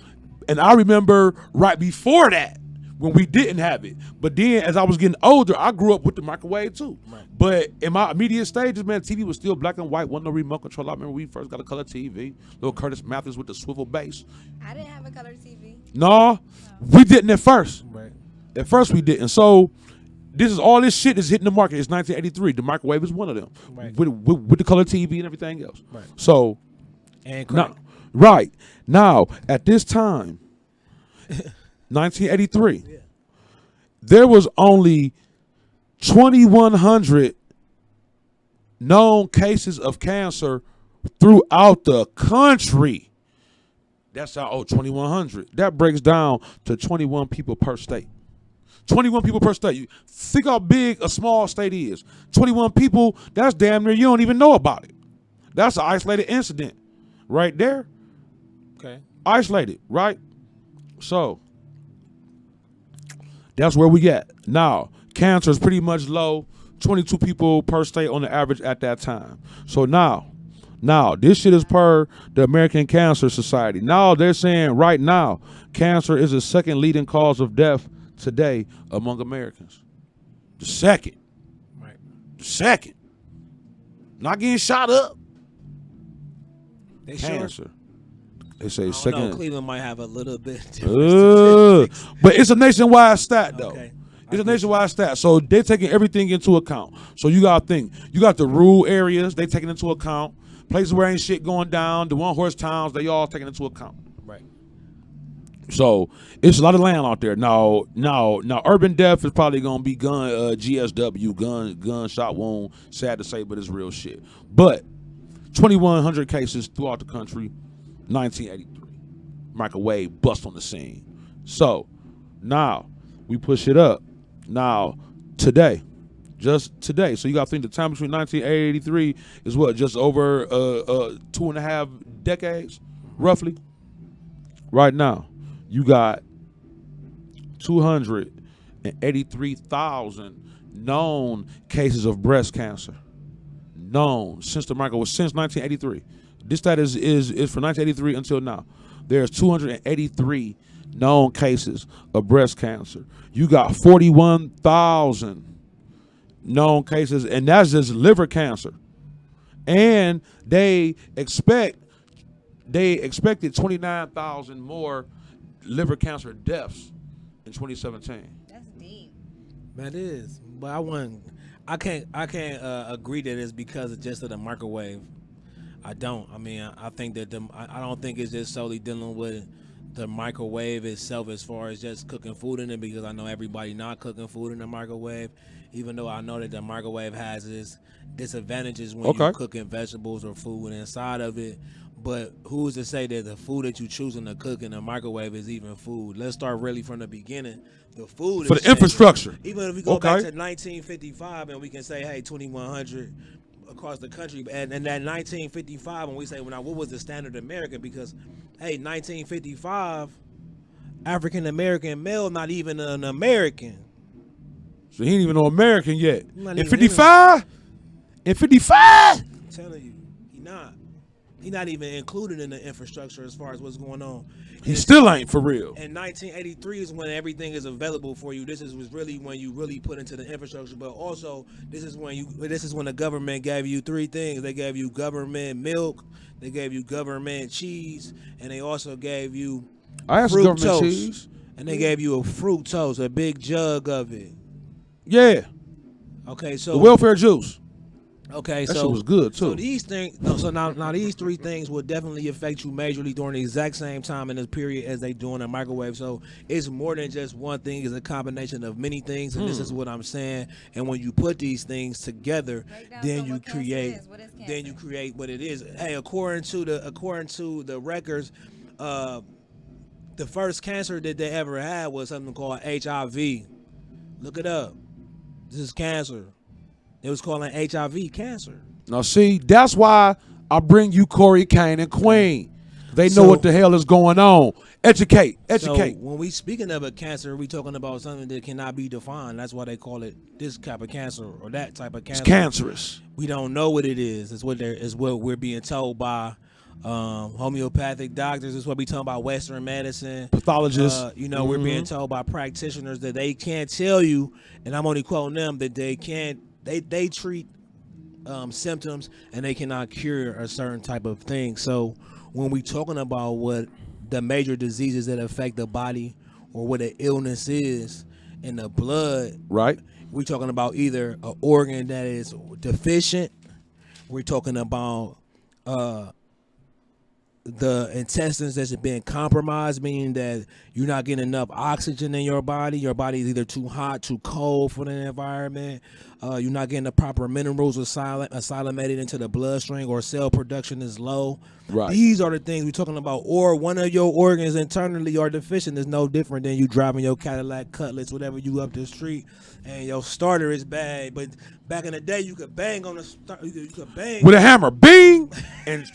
And I remember right before that when we didn't have it. But then as I was getting older, I grew up with the microwave too. Right. But in my immediate stages, man, TV was still black and white, wasn't no remote control. I remember we first got a color TV, little Curtis Matthews with the swivel base. I didn't have a color TV. No, we didn't at first. Right. At first we didn't. So all this shit is hitting the market. It's 1983. The microwave is one of them. Right. With the color TV and everything else. Right. So And now at this time, 1983, there was only 2,100 known cases of cancer throughout the country. That's how 2,100. That breaks down to 21 people per state. 21 people per state. You think how big a small state is. 21 people, that's damn near you don't even know about it. That's an isolated incident right there. Okay. Isolated, right? So that's where we at. Now, cancer is pretty much low, 22 people per state on the average at that time. So now, this shit is per the American Cancer Society. Now they're saying right now, cancer is the second leading cause of death today among Americans. The second. Right. The second. Not getting shot up. They Cancer. Sure? They say I second. don't know, Cleveland might have a little bit different statistics. But it's a nationwide stat, though. Okay. It's a nationwide stat. So they're taking everything into account. So you got to think. You got the rural areas, they taking into account. Places where ain't shit going down, the one-horse towns, they all taking into account. Right. So it's a lot of land out there. Now, urban death is probably gonna be GSW, gunshot wound. Sad to say, but it's real shit. But 2,100 cases throughout the country, 1983. Microwave bust on the scene. So now we push it up. Now today, just today. So you got to think the time between 1983 is what, just over 2.5 decades, roughly. Right now, you got 283,000 known cases of breast cancer. Known since 1983. This stat is from 1983 until now. There's 283 known cases of breast cancer. You got 41,000 known cases, and that's just liver cancer. And they expected 29,000 more liver cancer deaths in 2017. That's deep. That is, but I can't agree that it's because of just of the microwave. I don't. I mean, I think that I don't think it's just solely dealing with the microwave itself as far as just cooking food in it, because I know everybody not cooking food in the microwave, even though I know that the microwave has its disadvantages when you're cooking vegetables or food inside of it. But who's to say that the food that you're choosing to cook in the microwave is even food? Let's start really from the beginning. The food for is the infrastructure. Even if we go back to 1955 and we can say, hey, 2,100 across the country, and that 1955, when we say, well, now what was the standard American? Because, hey, 1955, African American male, not even an American. So he ain't even no American yet. In 55? In 55? I'm telling you, he not. He not even included in the infrastructure as far as what's going on. He still ain't for real. And 1983 is when everything is available for you. This was really when you really put into the infrastructure. But also, this is when the government gave you 3 things. They gave you government milk, they gave you government cheese, and they also gave you government toast. Cheese. And they gave you a fruit toast, a big jug of it. Yeah. Okay, The so welfare juice. okay, That so shit was good too. So these things, so now these three things will definitely affect you majorly during the exact same time in this period as they do in a microwave. So it's more than just one thing; it's a combination of many things, and this is what I'm saying. And when you put these things together, Break down then so you what cancer create, is. What is then you cancer? create what it is. Hey, according to the records, uh, the first cancer that they ever had was something called HIV. Look it up. This is cancer. It was called an HIV cancer. Now, see, that's why I bring you Kory Kane and Queen. They know So- what the hell is going on. Educate. So when we speaking of a cancer, we talking about something that cannot be defined. That's why they call it this type of cancer or that type of cancer. It's cancerous. We don't know what it is. It's what we're being told by homeopathic doctors. It's what we talking about Western medicine. Pathologists. We're being told by practitioners that they can't tell you, and I'm only quoting them, that they can't. They treat symptoms and they cannot cure a certain type of thing. So when we talking about what the major diseases that affect the body or what an illness is in the blood, Right. we're talking about either an organ that is deficient. We're talking about the intestines that's been compromised, meaning that you're not getting enough oxygen in your body. Your body is either too hot, too cold for the environment. You're not getting the proper minerals assimulated into the bloodstream, or cell production is low. Right. These are the things we're talking about. Or one of your organs internally are deficient. It's no different than you driving your Cadillac Cutlass, whatever, you up the street, and your starter is bad. But back in the day, you could bang on the you could bang With a hammer. Bing! And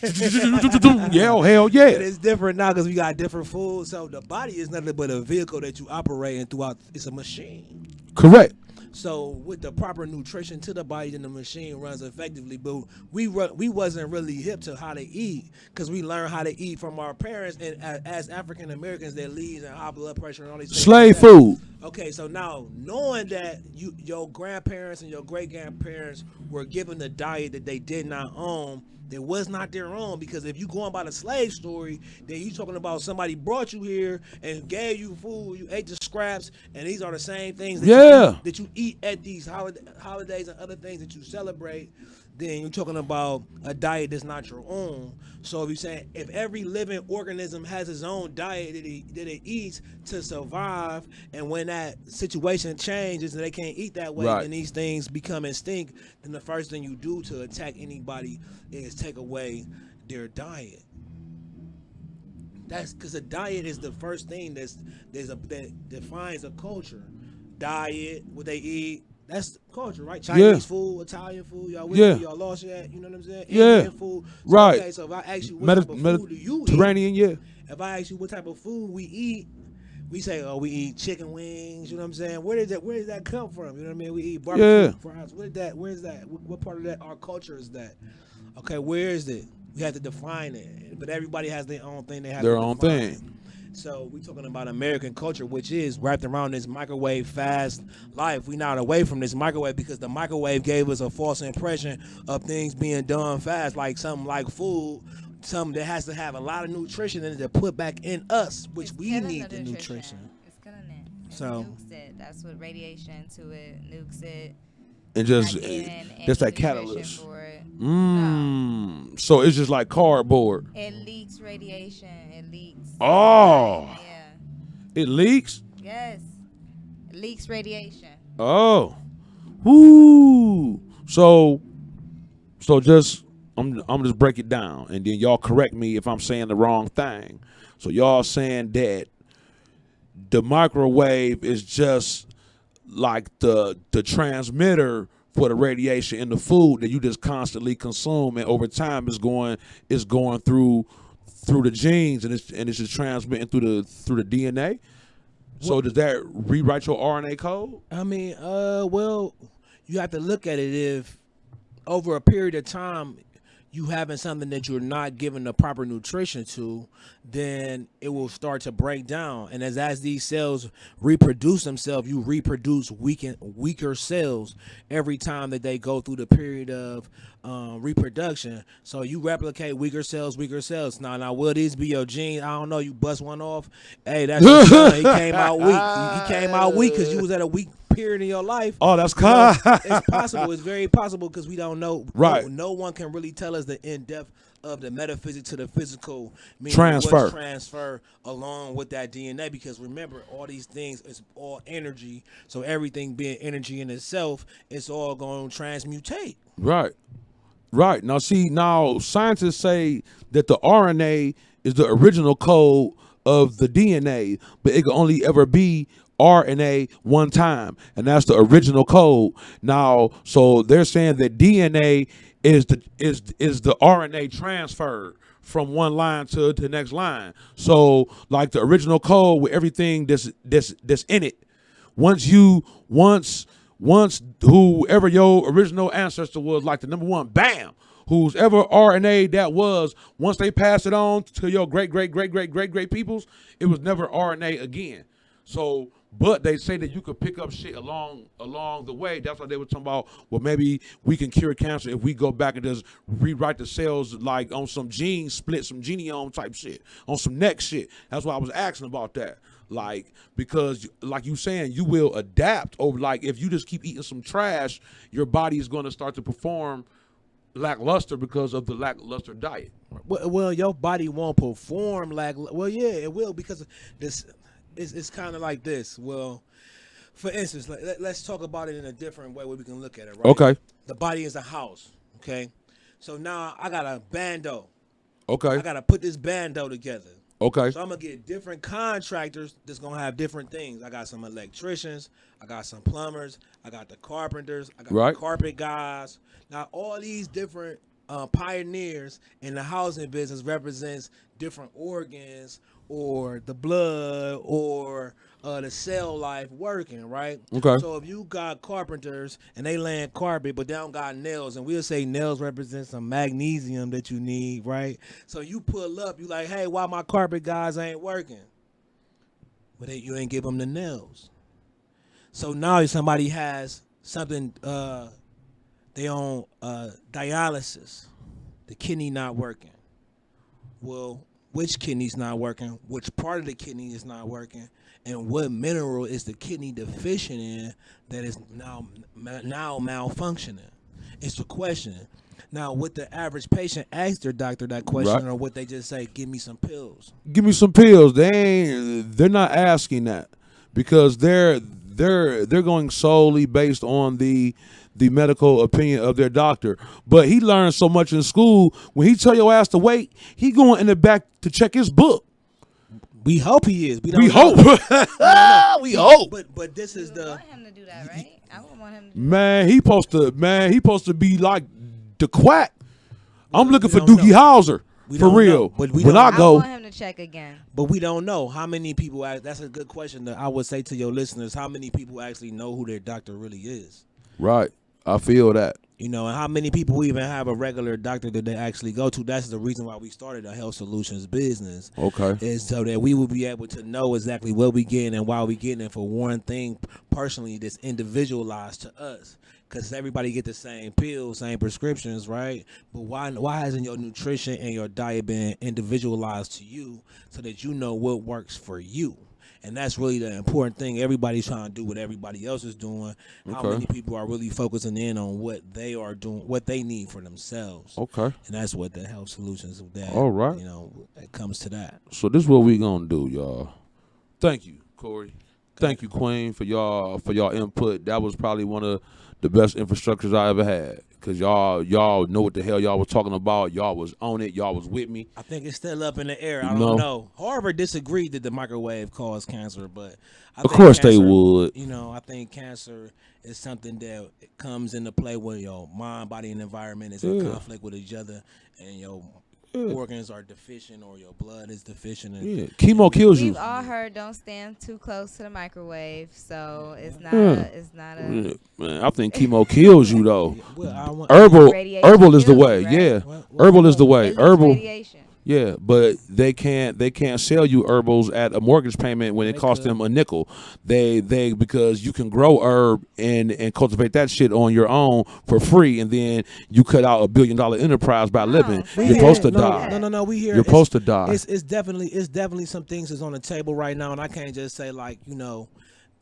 yeah, hell But yeah. it's different now because we got different foods. So the body is nothing but a vehicle that you operate in throughout. It's a machine. Correct. So with the proper nutrition to the body, then the machine runs effectively. But we wasn't really hip to how to eat because we learned how to eat from our parents. And as African Americans, that leads and high blood pressure and all these things. Slave like that. food. Okay, so now knowing that your grandparents and your great grandparents were given a diet that they did not own, that was not their own, because if you going by the slave story, then you talking about somebody brought you here and gave you food, you ate the scraps, and these are the same things that you eat at these holidays and other things that you celebrate. Then you're talking about a diet that's not your own. So if you're saying if every living organism has its own diet that it eats to survive, and when that situation changes and they can't eat that way, Right. and these things become extinct, then the first thing you do to attack anybody is take away their diet. That's because a diet is the first thing that defines a culture. Diet, what they eat. That's culture, right? Chinese food, Italian food, y'all with me? Y'all lost yet? You know what I'm saying? Yeah. Indian food. So, Right. Okay, so if I ask you what type of food do you eat? Mediterranean, yeah. If I ask you what type of food we eat, we say, oh, we eat chicken wings. You know what I'm saying? Where does that come from? You know what I mean? We eat barbecue fries. Where's that? What part of that our culture is that? Okay, where is it? We have to define it. But everybody has their own thing. They have Their to own define. thing. So we're talking about American culture, which is wrapped around this microwave fast life. We're not away from this microwave because the microwave gave us a false impression of things being done fast, like something like food, something that has to have a lot of nutrition in it to put back in us, which It's we killing need the nutrition. It's killing it. And So- nukes it. That's what radiation to it nukes it. And just Not getting any that's that nutrition catalyst. for it. So it's just like cardboard. It leaks radiation. It leaks. Oh. Yeah. It leaks? Yes. It leaks radiation. Oh. Woo. So just I'm just break it down, and then y'all correct me if I'm saying the wrong thing. So y'all saying that the microwave is just like the transmitter for the radiation in the food that you just constantly consume, and over time is going through the genes, and it's just transmitting through the DNA. So does that rewrite your RNA code? I mean, well, you have to look at it. If over a period of time you having something that you're not giving the proper nutrition to, then it will start to break down. And as these cells reproduce themselves, you reproduce weaker cells every time that they go through the period of reproduction. So you replicate weaker cells. Now will these be your genes? I don't know. You bust one off. Hey, that's your son. He came out weak. He came out weak because you was at a weak period in your life. Oh, that's you know, kind. it's possible. It's very possible because we don't know. Right. No one can really tell us the in depth of the metaphysics to the physical, meaning Transfer. what's transfer along with that DNA. Because remember, all these things is all energy. So everything being energy in itself, it's all going to transmutate. Right. Right. Now, see, now scientists say that the RNA is the original code of the DNA, but it can only ever be RNA one time, and that's the original code. Now, so they're saying that DNA is the RNA transferred from one line to the next line. So, like the original code with everything that's in it. Once whoever your original ancestor was, like the number one, bam, whose ever RNA that was, once they pass it on to your great peoples, it was never RNA again. So, but they say that you could pick up shit along the way. That's why they were talking about, well, maybe we can cure cancer if we go back and just rewrite the cells like on some gene split, some genome type shit, on some next shit. That's why I was asking about that. Like, because like you saying, you will adapt over, like if you just keep eating some trash, your body is going to start to perform lackluster because of the lackluster diet. Well, your body won't perform well, yeah, it will, because this it's kind of like this. Well, for instance, let's talk about it in a different way where we can look at it, right? Okay. The body is a house, okay? So now I got a bando. Okay. I got to put this bando together. Okay. So I'm going to get different contractors that's going to have different things. I got some electricians. I got some plumbers. I got the carpenters. I got the carpet guys. Now, all these different pioneers in the housing business represents different organs or the blood or the cell life working, right? Okay. So if you got carpenters and they laying carpet, but they don't got nails, and we'll say nails represent some magnesium that you need, right? So you pull up, you like, hey, why my carpet guys ain't working? But you ain't give them the nails. So now somebody has something, they on dialysis, the kidney not working. Well, which kidney's not working? Which part of the kidney is not working? And what mineral is the kidney deficient in that is now malfunctioning? It's a question. Now, would the average patient ask their doctor that question, or would they just say, "Give me some pills"? Give me some pills. They're not asking that, because they're going solely based on the medical opinion of their doctor. But he learned so much in school. When he tell your ass to wait, he going in the back to check his book. We hope he is. We hope. We hope. But this is the. I want him to do that, right? I wouldn't want him to. Man, he supposed to be like the quack. I'm looking for don't Doogie know. Howser. We For don't real. know. But we when don't- I go, want him to check again. But we don't know how many people. That's a good question that I would say to your listeners. How many people actually know who their doctor really is? right. I feel that. You know, and how many people even have a regular doctor that they actually go to? That's the reason why we started a health solutions business. Okay. Is so that we will be able to know exactly what we getting and why we getting it for one thing personally that's individualized to us. Because everybody get the same pills, same prescriptions, right? But why hasn't your nutrition and your diet been individualized to you so that you know what works for you? And that's really the important thing. Everybody's trying to do what everybody else is doing. How Okay. many people are really focusing in on what they are doing, what they need for themselves? Okay. And that's what the health solutions of that. All right. You know, it comes to that. So this is what we gonna do, y'all. Thank you, Kory. Thank you, Queen, for y'all input. That was probably one of the best infrastructures I ever had. Cause y'all know what the hell y'all was talking about. Y'all was on it. Y'all was with me. I think it's still up in the air. I don't know. Harvard disagreed that the microwave caused cancer, but I Of think course they cancer, would. You know, I think cancer is something that comes into play when your mind, body, and environment is in conflict with each other, and your organs are deficient or your blood is deficient. And, Yeah. Chemo kills you. We've all heard don't stand too close to the microwave, so it's not a Yeah, man, I think chemo kills you though. Well, I want, Radiation Herbal is the kills way. you, right? Yeah. Well, Herbal is the way. At least Herbal. radiation. Yeah, but they can't sell you herbals at a mortgage payment when it costs them a nickel. They because you can grow herb and cultivate that shit on your own for free, and then you cut out $1 billion enterprise by living. We You're hear- supposed to no, die. No, we hear You're supposed to die. It's definitely some things that's on the table right now, and I can't just say like, you know,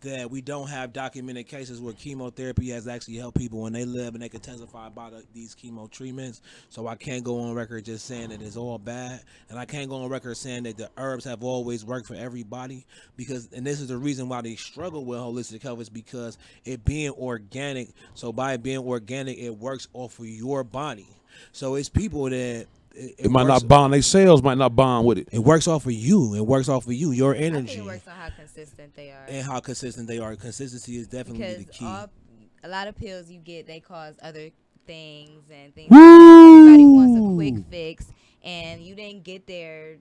that we don't have documented cases where chemotherapy has actually helped people when they live and they can testify about these chemo treatments. So I can't go on record just saying that it's all bad, and I can't go on record saying that the herbs have always worked for everybody, because, and this is the reason why they struggle with holistic health, is because it being organic. So by it being organic, it works off of your body. So it's people that it might not bond. Their cells might not bond with it. It works off of you. It works off of you. Your I energy. think it works on how consistent they are. And how consistent they are. Consistency is definitely the key. A lot of pills you get, they cause other things and things. Everybody wants a quick fix, and you didn't get there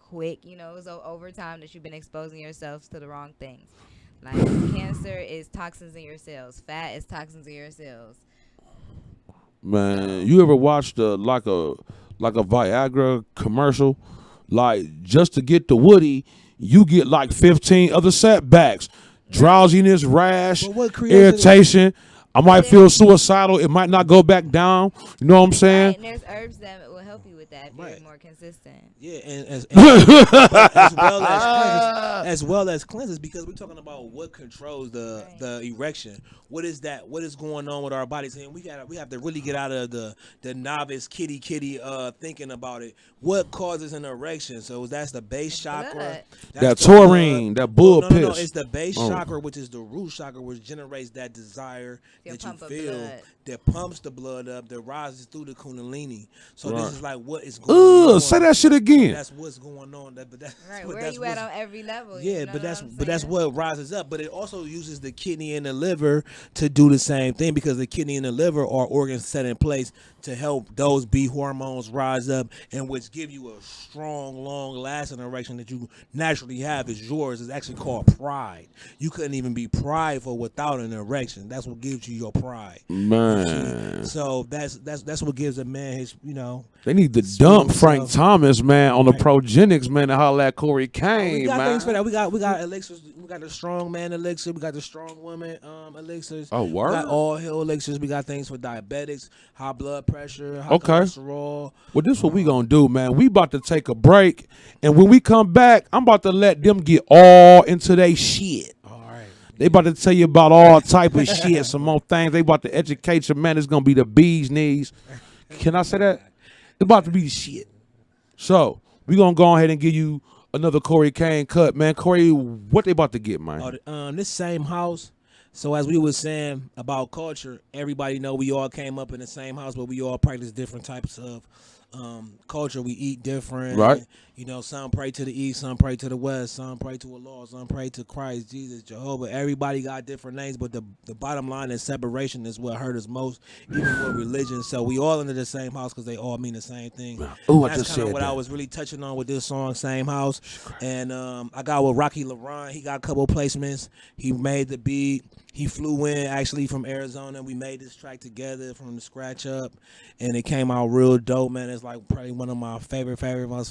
quick. You know, it was over time that you've been exposing yourselves to the wrong things. Like cancer is toxins in your cells. Fat is toxins in your cells. Man, you ever watched like a Viagra commercial? Like, just to get the Woody, you get like 15 other setbacks. Drowsiness, rash, irritation. I might feel suicidal. It might not go back down. You know what I'm saying? Right, and there's herbs that will help you with that if you're more consistent. Yeah, and as well as cleanses, because we're talking about what controls the erection. What is that? What is going on with our bodies? And we have to really get out of the novice kitty thinking about it. What causes an erection? So that's the base chakra. That taurine, that bull piss. No, it's the base chakra, which is the root chakra, which generates that desire that you feel, that pumps the blood up, that rises through the kundalini. So this is like what is going on. Say that shit again. So that's what's going on. Where you at on every level? Yeah, you know but that's what rises up. But it also uses the kidney and the liver to do the same thing, because the kidney and the liver are organs set in place to help those B hormones rise up, and which give you a strong, long-lasting erection that you naturally have is yours. It's actually called pride. You couldn't even be prideful without an erection. That's what gives you your pride. Man. So that's what gives a man his, They need to dump Frank Thomas, man, on the progenics, man, and holler at Kory Kane, we got man. things for that. We got elixirs. We got the strong man elixir. We got the strong woman elixirs. Oh, word? We got all hill elixirs. We got things for diabetics, high blood pressure, high cholesterol. Well, this is what we gonna do, man. We about to take a break, and when we come back, I'm about to let them get all into their shit. All right. They about to tell you about all type of shit, some more things. They about to educate you, man. It's gonna be the bee's knees. Can I say that? It's about to be the shit. So we gonna go ahead and give you another Kory Kane cut, man. Kory, what they about to get, man? This same house. So as we were saying about culture, everybody know we all came up in the same house, but we all practice different types of culture. We eat different, right? Some pray to the east, some pray to the west, some pray to Allah, some pray to Christ, Jesus, Jehovah. Everybody got different names, but the bottom line is separation is what hurt us most, even with religion. So we all into the same house because they all mean the same thing. Oh, that's kind of what I was really touching on with this song, Same House. And I got with Rocky LaRon. He got a couple placements. He made the beat. He flew in actually from Arizona. We made this track together from the scratch up, and it came out real dope, man. It's like probably one of my most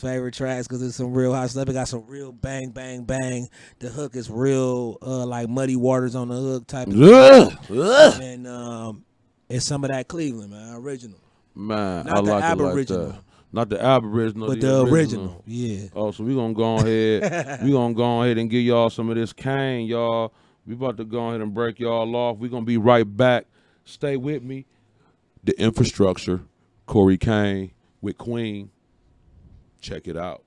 favorite tracks because it's some real hot stuff. It got some real bang, bang, bang. The hook is real like Muddy Waters on the hook type of thing. And it's some of that Cleveland, man, original. Man, not I the like Aboriginal. It like that. Not the Aboriginal, but the original. Yeah. Oh, so we gonna go ahead. We gonna go ahead and give y'all some of this Kane, y'all. We about to go ahead and break y'all off. We're going to be right back. Stay with me. The Infa-Structure, Kory Kane with Queen. Check it out.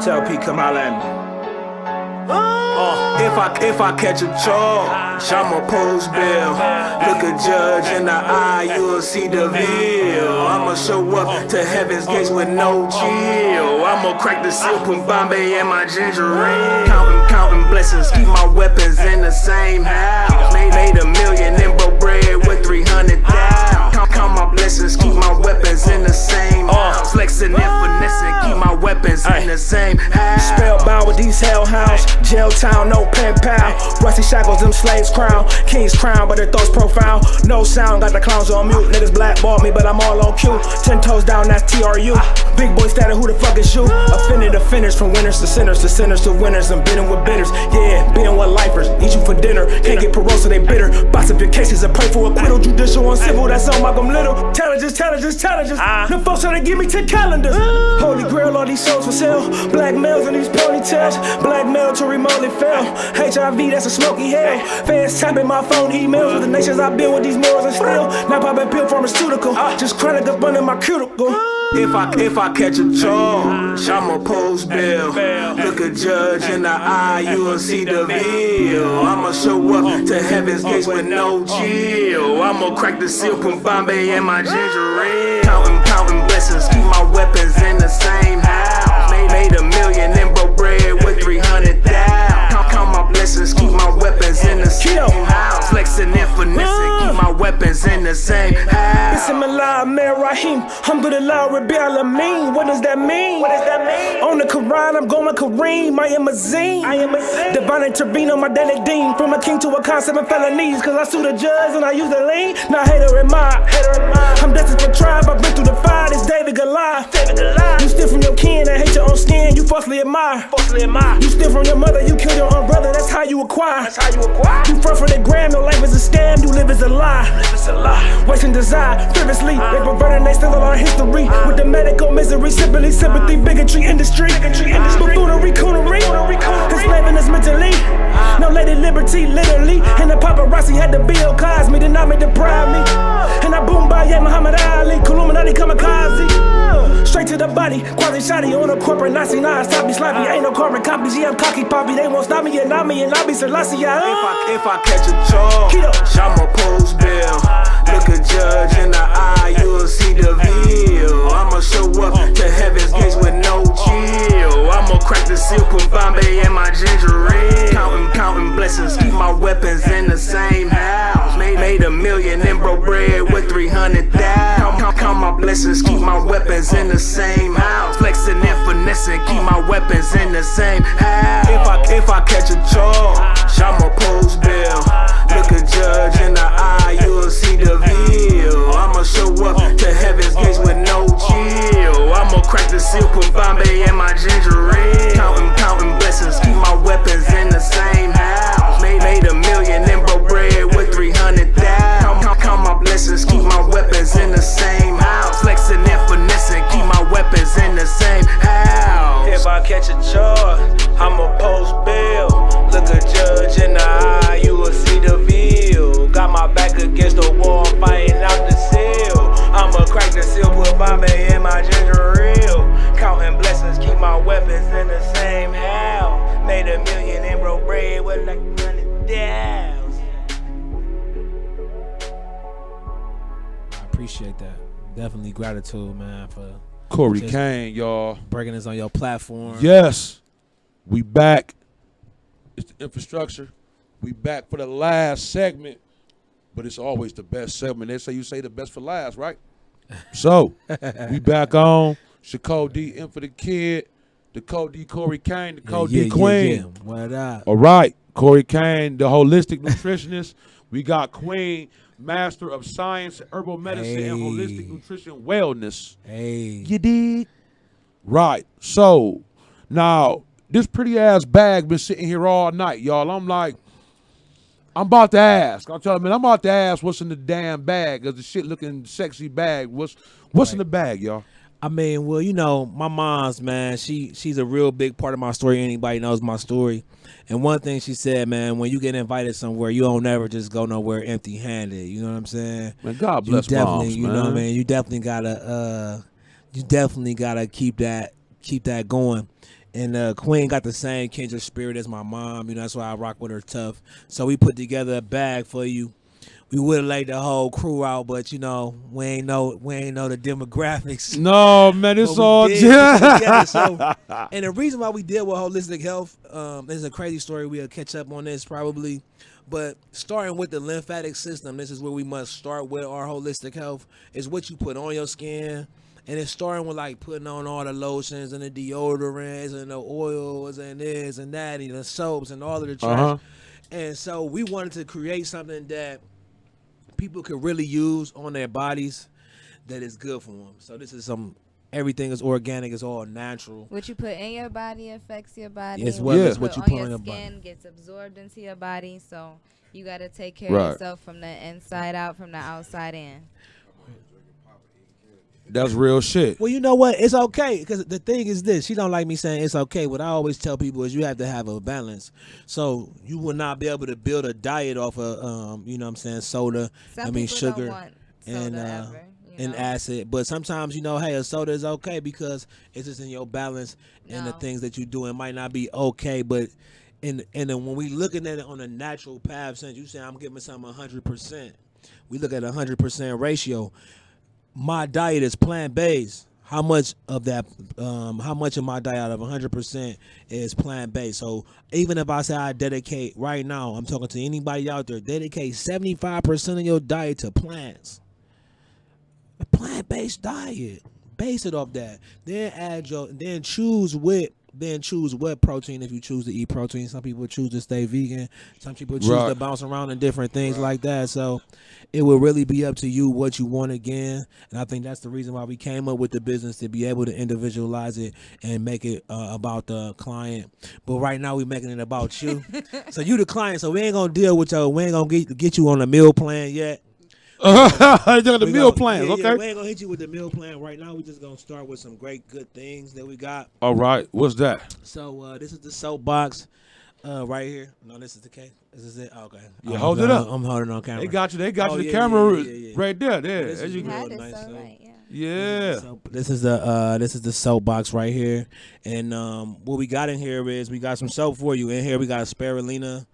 Tell P come holla at me. If I catch a charge, I'ma post bail. Look a judge in the eye, you'll see the veil. I'ma show up to heaven's gates with no chill. I'ma crack the seal, put Bombay in my ginger ale. Counting blessings, keep my weapons in the same house. Made $1 million and broke bread with 300,000. Count my blessings, keep my weapons in the same house. Flexing and finessing, keep my weapons in the same house. Spellbound with these hellhounds, Jail town, no pen pal. Rusty shackles, them slaves crown. King's crown, but their thoughts profound. No sound, got the clowns on mute. Niggas blackball me, but I'm all on cue. 10 toes down, that's TRU. Big boy status, who the fuck is you? Offended to finish, from winners to sinners to winners. I'm bidding with bidders, yeah, being with lifers. Eat you for dinner, can't get parole so they bitter. Box up your cases and pray for acquittal. Judicial and civil, that's on Malcolm Little. Challenges. The folks trying to give me 10 calendars. Holy grail, all these souls for sale. Black males in these ponytails. Blackmail to remotely fail. HIV, that's a smoky hell. Fans tapping my phone emails with the nations I've been with these morals and still. Now popping pill pharmaceutical. Just chronic up under my cuticle. If I catch a charge, I'ma post bail. Look a judge in the eye, you will see the veil. I'ma show up to heaven's gates with no chill. I'ma crack the seal, put Bombay in my ginger ale. Counting blessings, keep my weapons in the same house. Made $1 million and broke bread with 300,000. Count my blessings, keep my weapons in the same house. Flexing and finessing, keep my weapons in the same house. Bismillah, Mer Rahim, Alhamdulillah, Rabbi Alameen. What does that mean? On the Quran, I'm going Kareem. I am a zine. Divine intervene on my daily dean. From a king to a con, 7 felonies. Cause I sue the judge and I use the lean. Now hater in mind. I'm destined for tribe. I've been through the fire. This David Goliath. You steal from your kin and hate your own skin. You falsely admire. You steal from your mother. You kill your own brother. That's how you acquire. You front for the gram. Your life is a scam. You live as a lie. Wasting desire. Previously, they perverted and they steal all our history. With the medical misery, sympathy, bigotry, industry. Buffoonery, coonery. Enslaving us mentally. No lady liberty, literally. And the paparazzi had to Bill Cosme. Then I made deprive me. And I boom by Muhammad Ali. Illuminati kamikaze. Straight to the body, quasi shoddy on a corporate Nazi. Nah, stop me sloppy. Ain't no carbon copies. Yeah, I'm cocky poppy. They won't stop me and I be Selassie. If I catch a charge, I'ma post bail. Look a judge in the eye, you'll see the veil. I'ma show up to heaven's gates with no chill. I'ma crack the seal, put Bombay in my ginger ale. Counting blessings, keep my weapons in the same house. Made $1 million and broke bread with 300,000. Count my blessings, keep my weapons in the same house. Flexing and finessing, keep my weapons in the same house. If I catch a charge, I'ma post bail. Look a judge in the eye, you'll see the veil. I'ma show up to heaven's gates with no chill. I'ma crack the seal, put Bombay in my ginger ale. Counting blessings, keep my weapons in the same house. Made $1 million and broke bread with 300,000. Count my blessings, keep my weapons in the same house. Flexing and finessing, keep my weapons in the same house. If I catch a charge, I'ma post bail. Look a judge in the eye, you will see the veil. Got my back against the wall, fighting out the seal. I'ma crack the seal, put Bombay in my ginger ale. Counting blessings, keep my weapons in the same house. Made $1 million and broke bread with like 100,000. I appreciate that. Definitely gratitude, man, for Kory Kane, y'all. breaking this on your platform. Yes, we back. It's the Infa-Structure. We back for the last segment, but it's always the best segment. They say you say the best for last, right? So we back on. Shaco D, InfaDaKid, the Code D, Kory Kane, the Code D Queen. What up? All right, Kory Kane, the holistic nutritionist. We got Queen, master of science, herbal medicine, and holistic nutrition wellness. You dig? Right. So now this pretty ass bag been sitting here all night, y'all. I'm about to ask. I'm telling you, I'm about to ask what's in the damn bag. Cause the shit looking sexy bag. What's in the bag, y'all? I mean, well, you know, my mom's, man, she's a real big part of my story. Anybody knows my story. And one thing she said, man, when you get invited somewhere, you don't never just go nowhere empty-handed. You know what I'm saying? Man, God bless moms, you man. know what I mean? You definitely gotta keep that going. And Queen got the same kindred spirit as my mom. You know, that's why I rock with her tough. So we put together a bag for you. We would have laid the whole crew out, but you know, we ain't know the demographics. No, man, it's all so, and the reason why we deal with holistic health, this is a crazy story. We'll catch up on this probably. But starting with the lymphatic system, this is where we must start with our holistic health, is what you put on your skin And it's starting with like putting on all the lotions and the deodorants and the oils and this and that and the soaps and all of the trash. And so we wanted to create something that people could really use on their bodies that is good for them. So this is everything is organic, it's all natural. What you put in your body affects your body. As well as what you put on your skin body gets absorbed into your body. So you got to take care Right. of yourself from the inside out, from the outside in. That's real shit. Well, you know what? It's okay because the thing is this. She don't like me saying it's okay. What I always tell people is you have to have a balance. So you will not be able to build a diet off of, you know what I'm saying, soda. Some people sugar don't want soda and ever, and acid. But sometimes, you know, hey, a soda is okay because it's just in your balance and the No. things that you do. It might not be okay, but and then when we looking at it on a natural path, since you say I'm giving something 100%, we look at 100% ratio. My diet is plant-based. How much of that? How much of my diet out of 100% is plant-based? So even if I say I dedicate right now, I'm talking to anybody out there. Dedicate 75% of your diet to plants. A plant-based diet. Base it off that. Then choose what protein if you choose to eat protein. Some people choose to stay vegan. Some people choose to bounce around in different things like that. So it will really be up to you what you want again. And I think that's the reason why we came up with the business, to be able to individualize it and make it about the client. But right now we're making it about you. So you the client. So we ain't gonna deal with you. We ain't gonna get you on a meal plan yet. The meal plans, okay. We ain't gonna hit you with the meal plan right now. We just gonna start with some great good things that we got. All right, what's that? So this is the soapbox right here. No, this is the case. This is it. Okay. Yeah, hold it up. I'm holding on camera. They got you. The yeah, camera yeah. right there. There. This There is you You go. had it nice, so so- right, yeah. Yeah. So this is the soapbox right here, and what we got in here is we got some soap for you. In here we got spirulina,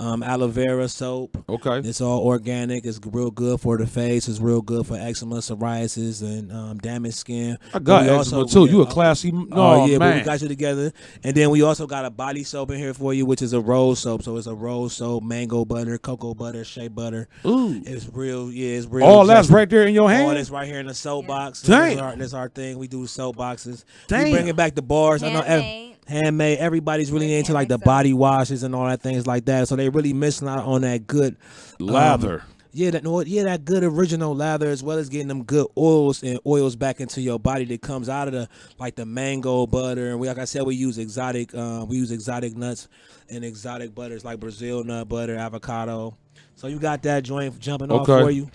aloe vera soap. Okay. It's all organic. It's real good for the face. It's real good for eczema, psoriasis, and damaged skin. I got But we eczema too. You a classy? Oh yeah, but man. we got you together. And then we also got a body soap in here for you, which is a rose soap. So it's a rose soap, mango butter, cocoa butter, shea butter. Ooh. It's real. Yeah, it's real. All that's right there in your All hand. that's right here in the soap box. Damn. That's our thing. We do soap boxes. Damn. We bringing back the bars. I know Handmade. handmade. Everybody's really into like the Organic soap. body washes and all that things like that. So they really missing out on that good Lather. that good original lather, as well as getting them good oils back into your body that comes out of the mango butter. And like I said, we use exotic nuts and exotic butters like Brazil nut butter, avocado. So you got that joint jumping off for you.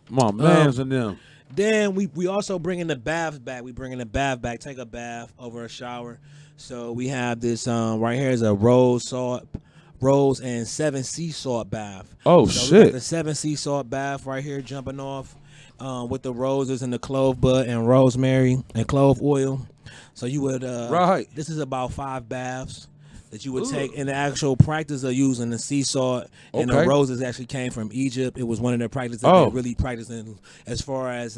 My man's in them. Then we also bringing the baths back. We bringing the bath back. Take a bath over a shower. So we have this right here is a rose and 7 sea salt bath. Oh, so shit. We got the 7 sea salt bath right here jumping off with the roses and the clove bud and rosemary and clove oil. So you would Right. This is about 5 baths that you would take in the actual practice of using the sea salt. And the Okay. roses actually came from Egypt. It was one of the practices that Oh. they really practicing as far as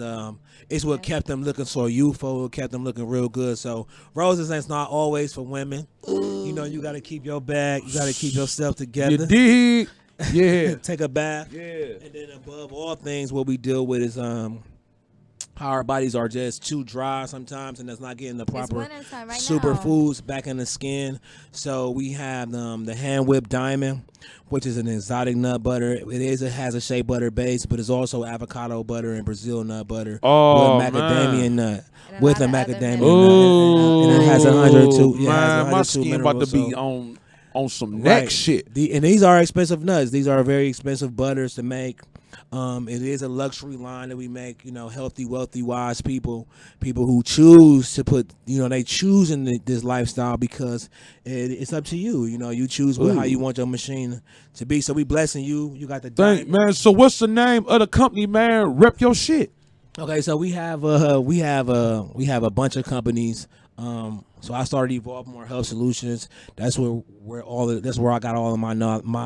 it's what kept them looking so youthful. It kept them looking real good. So roses is not always for women. You know, you got to keep your bag. You got to keep yourself You together. dig? Yeah. Take a bath. Yeah. And then above all things, what we deal with is how our bodies are just too dry sometimes, and that's not getting the proper wintertime right superfoods back in the skin. So we have the hand whipped diamond, which is an exotic nut butter. It has a shea butter base, but it's also avocado butter and Brazil nut butter Oh, with macadamia man. nut. And a With lot a of other macadamia minerals. nut, and it has 102. Yeah, it has Man, my 102 skin about to minerals, be so- on some neck Right. shit. And these are expensive nuts. These are very expensive butters to make. It is a luxury line that we make. You know, healthy, wealthy, wise people who choose to put. You know, they choose in this lifestyle because it's up to you. You know, you choose how you want your machine to be. So we blessing you. You got the Thank man. So what's the name of the company, man? Rep your shit. Okay, so we have a bunch of companies. So I started Evolve More Health Solutions. That's where I got all of my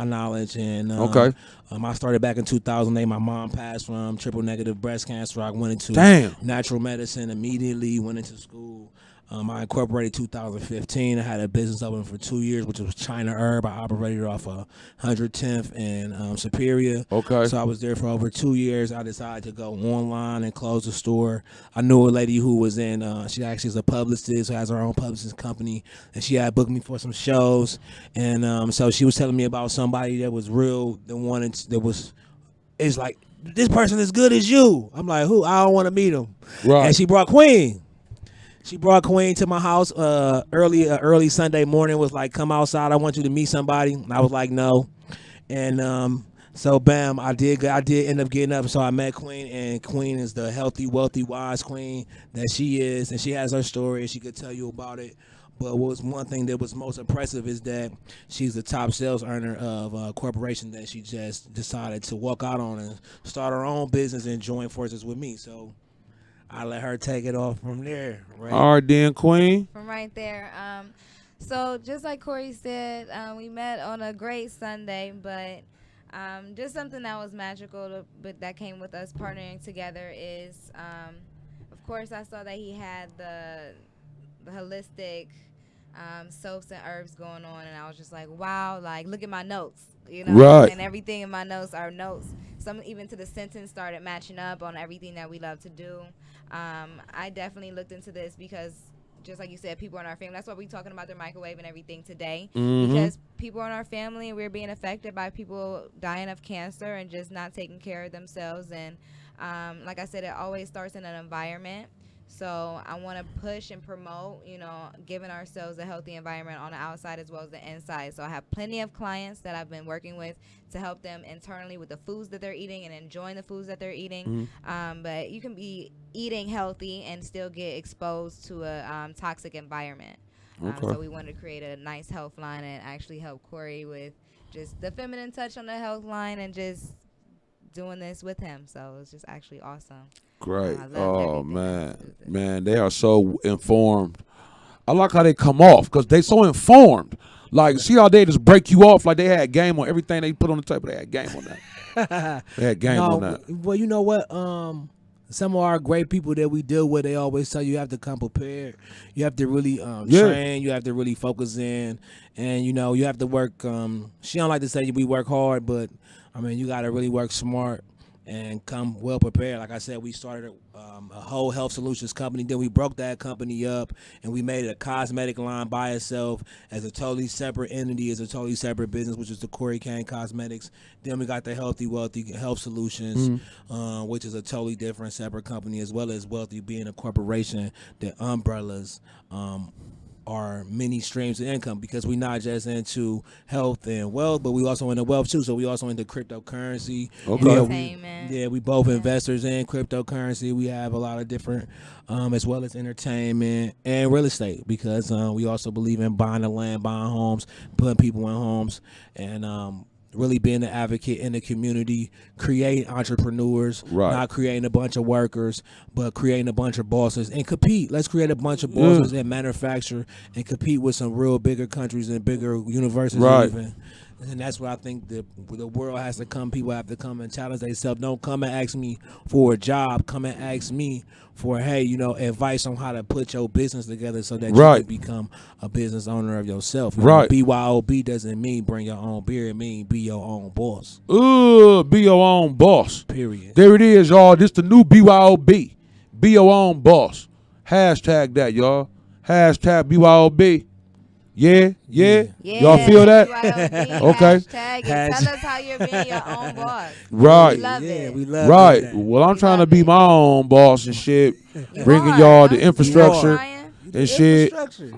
knowledge. And Okay. I started back in 2008. My mom passed from triple negative breast cancer. I went into Damn. natural medicine immediately. Went into school. I incorporated 2015. I had a business open for 2 years, which was China Herb. I operated off of 110th and Superior. Okay. So I was there for over 2 years. I decided to go online and close the store. I knew a lady who was in, she actually is a publicist, who has her own publicist company, and she had booked me for some shows. And so she was telling me about somebody that was real, it's like, this person as good as you. I'm like, who? I don't want to meet him. Right. And she brought Queen. She brought Queen to my house early Sunday morning. Was like, come outside. I want you to meet somebody. And I was like, no. And so bam, I did end up getting up. So I met Queen, and Queen is the healthy, wealthy, wise queen that she is, and she has her story, and she could tell you about it. But what was one thing that was most impressive is that she's the top sales earner of a corporation that she just decided to walk out on and start her own business and join forces with me. So I let her take it off from there. Right? All right, then, Queen. From right there. So just like Kory said, we met on a great Sunday, but just something that was magical but that came with us partnering together is, of course, I saw that he had the holistic soaps and herbs going on, and I was just like, wow, like, look at my notes, you know, right. And everything in my notes are notes. Some even to the sentence started matching up on everything that we love to do. I definitely looked into this because, just like you said, people in our family, that's why we're talking about the microwave and everything today, because people in our family, we're being affected by people dying of cancer and just not taking care of themselves. And like I said, it always starts in an environment. So I want to push and promote, you know, giving ourselves a healthy environment on the outside as well as the inside. So I have plenty of clients that I've been working with to help them internally with the foods that they're eating and enjoying the foods that they're eating. But you can be eating healthy and still get exposed to a toxic environment. So we wanted to create a nice health line and actually help Kory with just the feminine touch on the health line and just doing this with him. So it's just actually awesome. Great. Oh, man, they are so informed. I like how they come off because they so informed. Like, see how they just break you off like they had game on everything they put on the table. They had game on that. They had game on that. Well, you know what? Some of our great people that we deal with, they always tell you have to come prepared. You have to really train. You have to really focus in, and you know you have to work. She don't like to say we work hard, but I mean you got to really work smart and come well prepared. Like I said, we started a whole health solutions company. Then we broke that company up and we made it a cosmetic line by itself as a totally separate entity, as a totally separate business, which is the Kory Kane Cosmetics. Then we got the Healthy Wealthy Health Solutions, which is a totally different separate company, as well as Wealthy being a corporation that umbrellas are many streams of income, because we're not just into health and wealth, but we also into wealth too. So we also into cryptocurrency. We both investors in cryptocurrency. We have a lot of different, as well as entertainment and real estate, because we also believe in buying the land, buying homes, putting people in homes, and really being an advocate in the community, creating entrepreneurs, not creating a bunch of workers, but creating a bunch of bosses and compete. Let's create a bunch of bosses and manufacture and compete with some real bigger countries and bigger universes even. And that's what I think the world has to come. People have to come and challenge themselves. Don't come and ask me for a job. Come and ask me for, hey, you know, advice on how to put your business together so that you can become a business owner of yourself. You know, BYOB doesn't mean bring your own beer. It means be your own boss. Be your own boss. Period. There it is, y'all. This the new BYOB. Be your own boss. Hashtag that, y'all. Hashtag BYOB. Yeah. Y'all feel that? Okay. Tell us how you're being your own boss. Right. We love it. We love right. it. Well, I'm trying to be my own boss and shit. Bringing y'all the infrastructure and shit.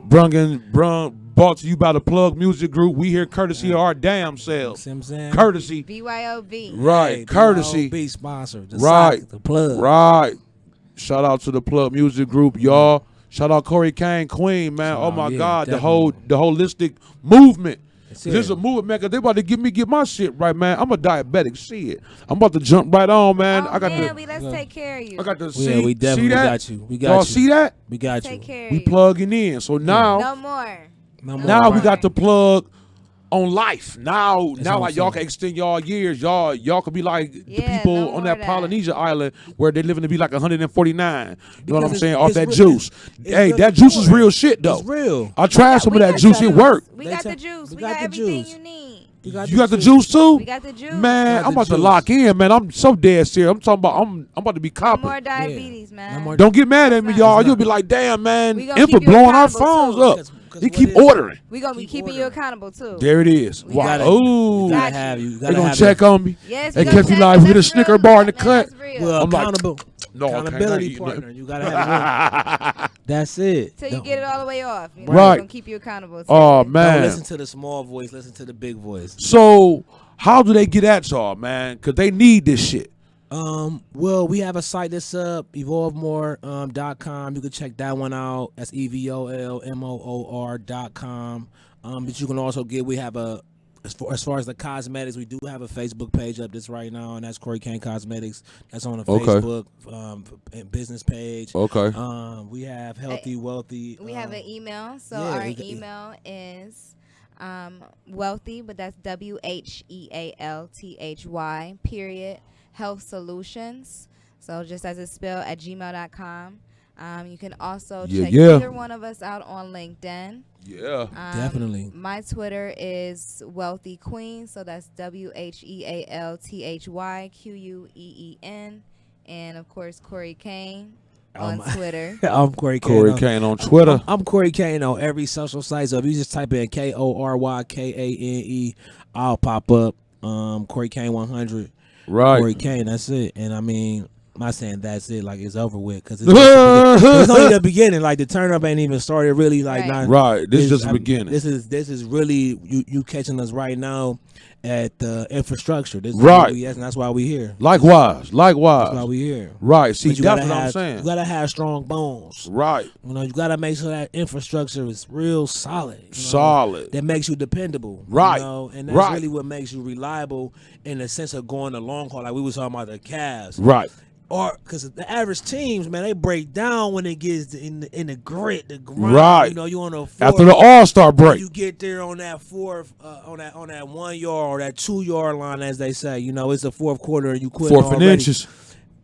Brought to you by the P.L.U.G Music Group. We here courtesy of our damn selves. Courtesy. BYOB. Right. Hey, courtesy. BYOB sponsor. The plug. Right. Shout out to the P.L.U.G Music Group, y'all. Shout out Kory Kane, Queen, man. Oh my God, definitely. the holistic movement. This is a movement, man, because they about to get my shit right, man. I'm a diabetic. Shit. I'm about to jump right on, man. Let's take care of you. I got to we definitely got you. We got y'all you. see that? We got take you. Care we of plugging in. So now, no more. Now we got the plug on life. Now That's what like I'm y'all saying. can extend y'all years. Y'all could be like the Yeah, people no on more that of that. Polynesia island where they living to be like 149. You know what Because I'm it's- saying? Off it's that real- juice. it's Hey, real that juice is important. real shit though. It's real. I tried some of that juice. It worked. We They got tell- the juice. we We got got the everything juice. you need. You got the juice too? We got the juice. Man, Got I'm the about to juice. lock in, man. I'm so dead serious. I'm talking about I'm about to be No copping. more diabetes, man. No more- Don't get mad at me, It's y'all. not- You'll be like, damn, man. We gonna Infa keep you blowing our accountable, phones too. up. Because He what keep is- ordering. We gonna be Keep keeping you ordering. accountable too. There it is. We Wow. got it. Ooh. You Got gotta you. have you. You They gotta gonna have check your- on me. Yes, They we gonna catch me check live. it. We get a That's Snicker real, bar in the man. cut. That's real. Well, I'm like, accountable. No, okay, accountability now partner. You gotta have one. That's it. Till you Don't- get it all the way off. You know, Right. We're gonna keep you accountable. to Oh it. man. Don't listen to the small voice. Listen to the big voice. So how do they get at y'all, man? Cause they need this shit. Well, we have a site that's up, evolvemore.com. You can check that one out. That's EVOLMOOR.com. But you can also we have as far as the cosmetics, we do have a Facebook page up this right now, and that's Kory Kane Cosmetics. That's on the Okay. Facebook and business page. Okay. We have Healthy, Wealthy. We have an email. So yeah, our it- email is wealthy, but that's WHEALTHY period health solutions. So just as it's spelled at gmail.com. You can also Yeah, check yeah. either one of us out on LinkedIn. Yeah. Definitely. My Twitter is Wealthy Queen, so that's WHEALTHYQUEEN, and of course Kory Kane on Twitter. I'm Kory Kane. Kory Kane on Twitter. I'm Kory Kane on every social site. So if you just type in KORYKANE, I'll pop up. Kory Kane 100. Right. Kory Kane. That's it. And I mean, I'm not saying that's it, like it's over with, because it's only the beginning. Like the turn up ain't even started really. Like Right. not, Right. This is just the I mean, beginning. This is really you catching us right now at the infrastructure. This is Right. what and that's why we here. Likewise. That's why we here. Right. See, But you that's gotta what I'm have, saying. You gotta have strong bones. Right. You know, you gotta make sure that infrastructure is real solid. You know, Solid. That makes you dependable. Right. You know? And that's Right. really what makes you reliable in the sense of going the long haul. Like we was talking about the Cavs. Right. Or because the average teams, man, they break down when it gets in the grit, the grind. Right. You know, you on a fourth, After the All-Star break. you get there on that fourth, on that 1 yard or that 2 yard line, as they say. You know, it's the fourth quarter and you quit. Fourth and inches.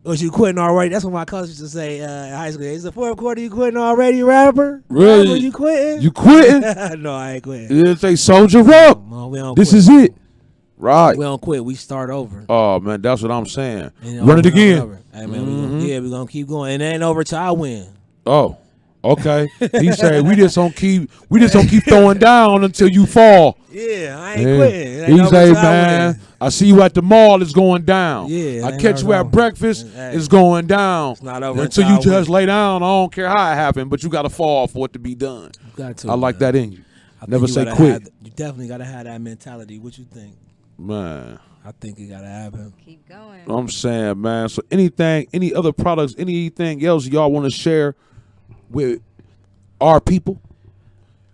Or you quitting already? That's what my coach used to say in high school. It's the fourth quarter. You quitting already, rapper? Really? Rapper, you quitting? You quitting? No, I ain't quitting. You say soldier up. No, we don't This quit. is it. Right. We don't quit. We start over. Oh man, that's what I'm saying. And Run it over and again. over. Hey man, we're gonna keep going. And it ain't over till I win. Oh, okay. He said we just don't keep throwing down until you fall. Yeah, I ain't Yeah. quitting. It ain't He over say, till I man, win. I see you at the mall. It's going down. Yeah, I it ain't catch you over. at breakfast. Hey. It's going down. It's not over until until you I just lay down. I don't care how it happened, but you got to fall for it to be done. You got to, I like man. that in you. I think Never you say gotta quit, you definitely gotta have that mentality. What you think? man. Oh, I think you gotta have him. Keep going. I'm saying, man. So any other products, anything else y'all want to share with our people?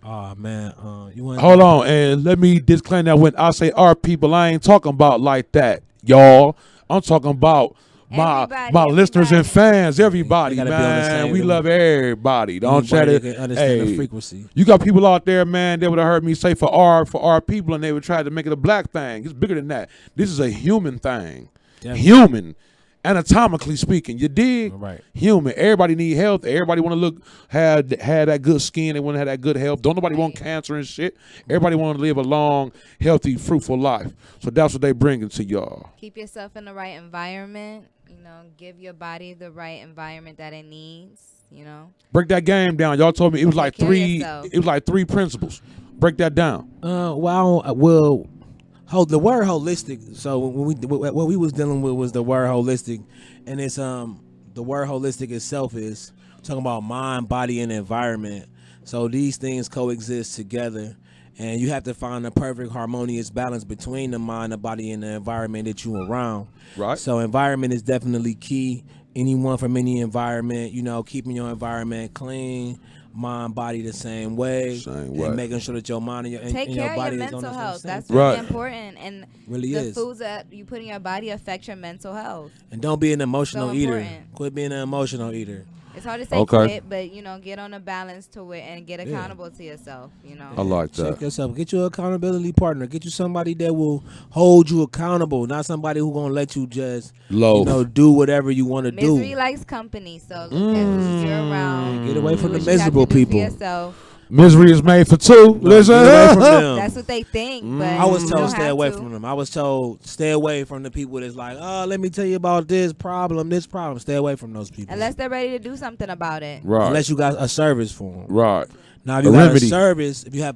Oh man, you want? Hold on, and let me disclaim that when I say our people, I ain't talking about like that, y'all. I'm talking about my listeners and fans, everybody, They gotta be on the man. same We level. love everybody. Don't try Anybody to that can understand the hey, frequency. you got people out there, man. They would have heard me say for our people, and they would try to make it a black thing. It's bigger than that. This is a human thing. Definitely. Human, anatomically speaking. You dig? Right. Human. Everybody need health. Everybody want to have that good skin. They want to have that good health. Don't nobody want cancer and shit. Everybody want to live a long, healthy, fruitful life. So that's what they bringing to y'all. Keep yourself in the right environment. You know, give your body the right environment that it needs. You know, Break that game down. Y'all told me it was like Take care of three. yourself. It was like three principles. Break that down. The word holistic. So what we was dealing with was the word holistic, and it's the word holistic itself is talking about mind, body, and environment. So these things coexist together, and you have to find the perfect harmonious balance between the mind, the body, and the environment that you around. Right. So environment is definitely key. Anyone from any environment, you know, keeping your environment clean, mind, body the same way, Same way. and making sure that your mind and your, take and care your of body your is on mental the health. same. That's Right. really important. And Really the is. foods that you put in your body affect your mental health. And don't be an emotional So eater. important. Quit being an emotional eater. It's hard to say Okay. quit, but get on a balance to it and get accountable to yourself. I like that. Check yourself. Get you an accountability partner. Get you somebody that will hold you accountable, not somebody who gonna let you just do whatever you want to do. Misery likes company, so look at who you're around. Get away from the What you have to miserable do for people. yourself. Misery is made for two. Listen. Get away from them. That's what they think. But I was you told don't stay have away to. from them. I was told stay away from the people that's like, oh, let me tell you about this problem. Stay away from those people. Unless they're ready to do something about it. Right. Unless you got a service for them. Right. Now, if you A got remedy.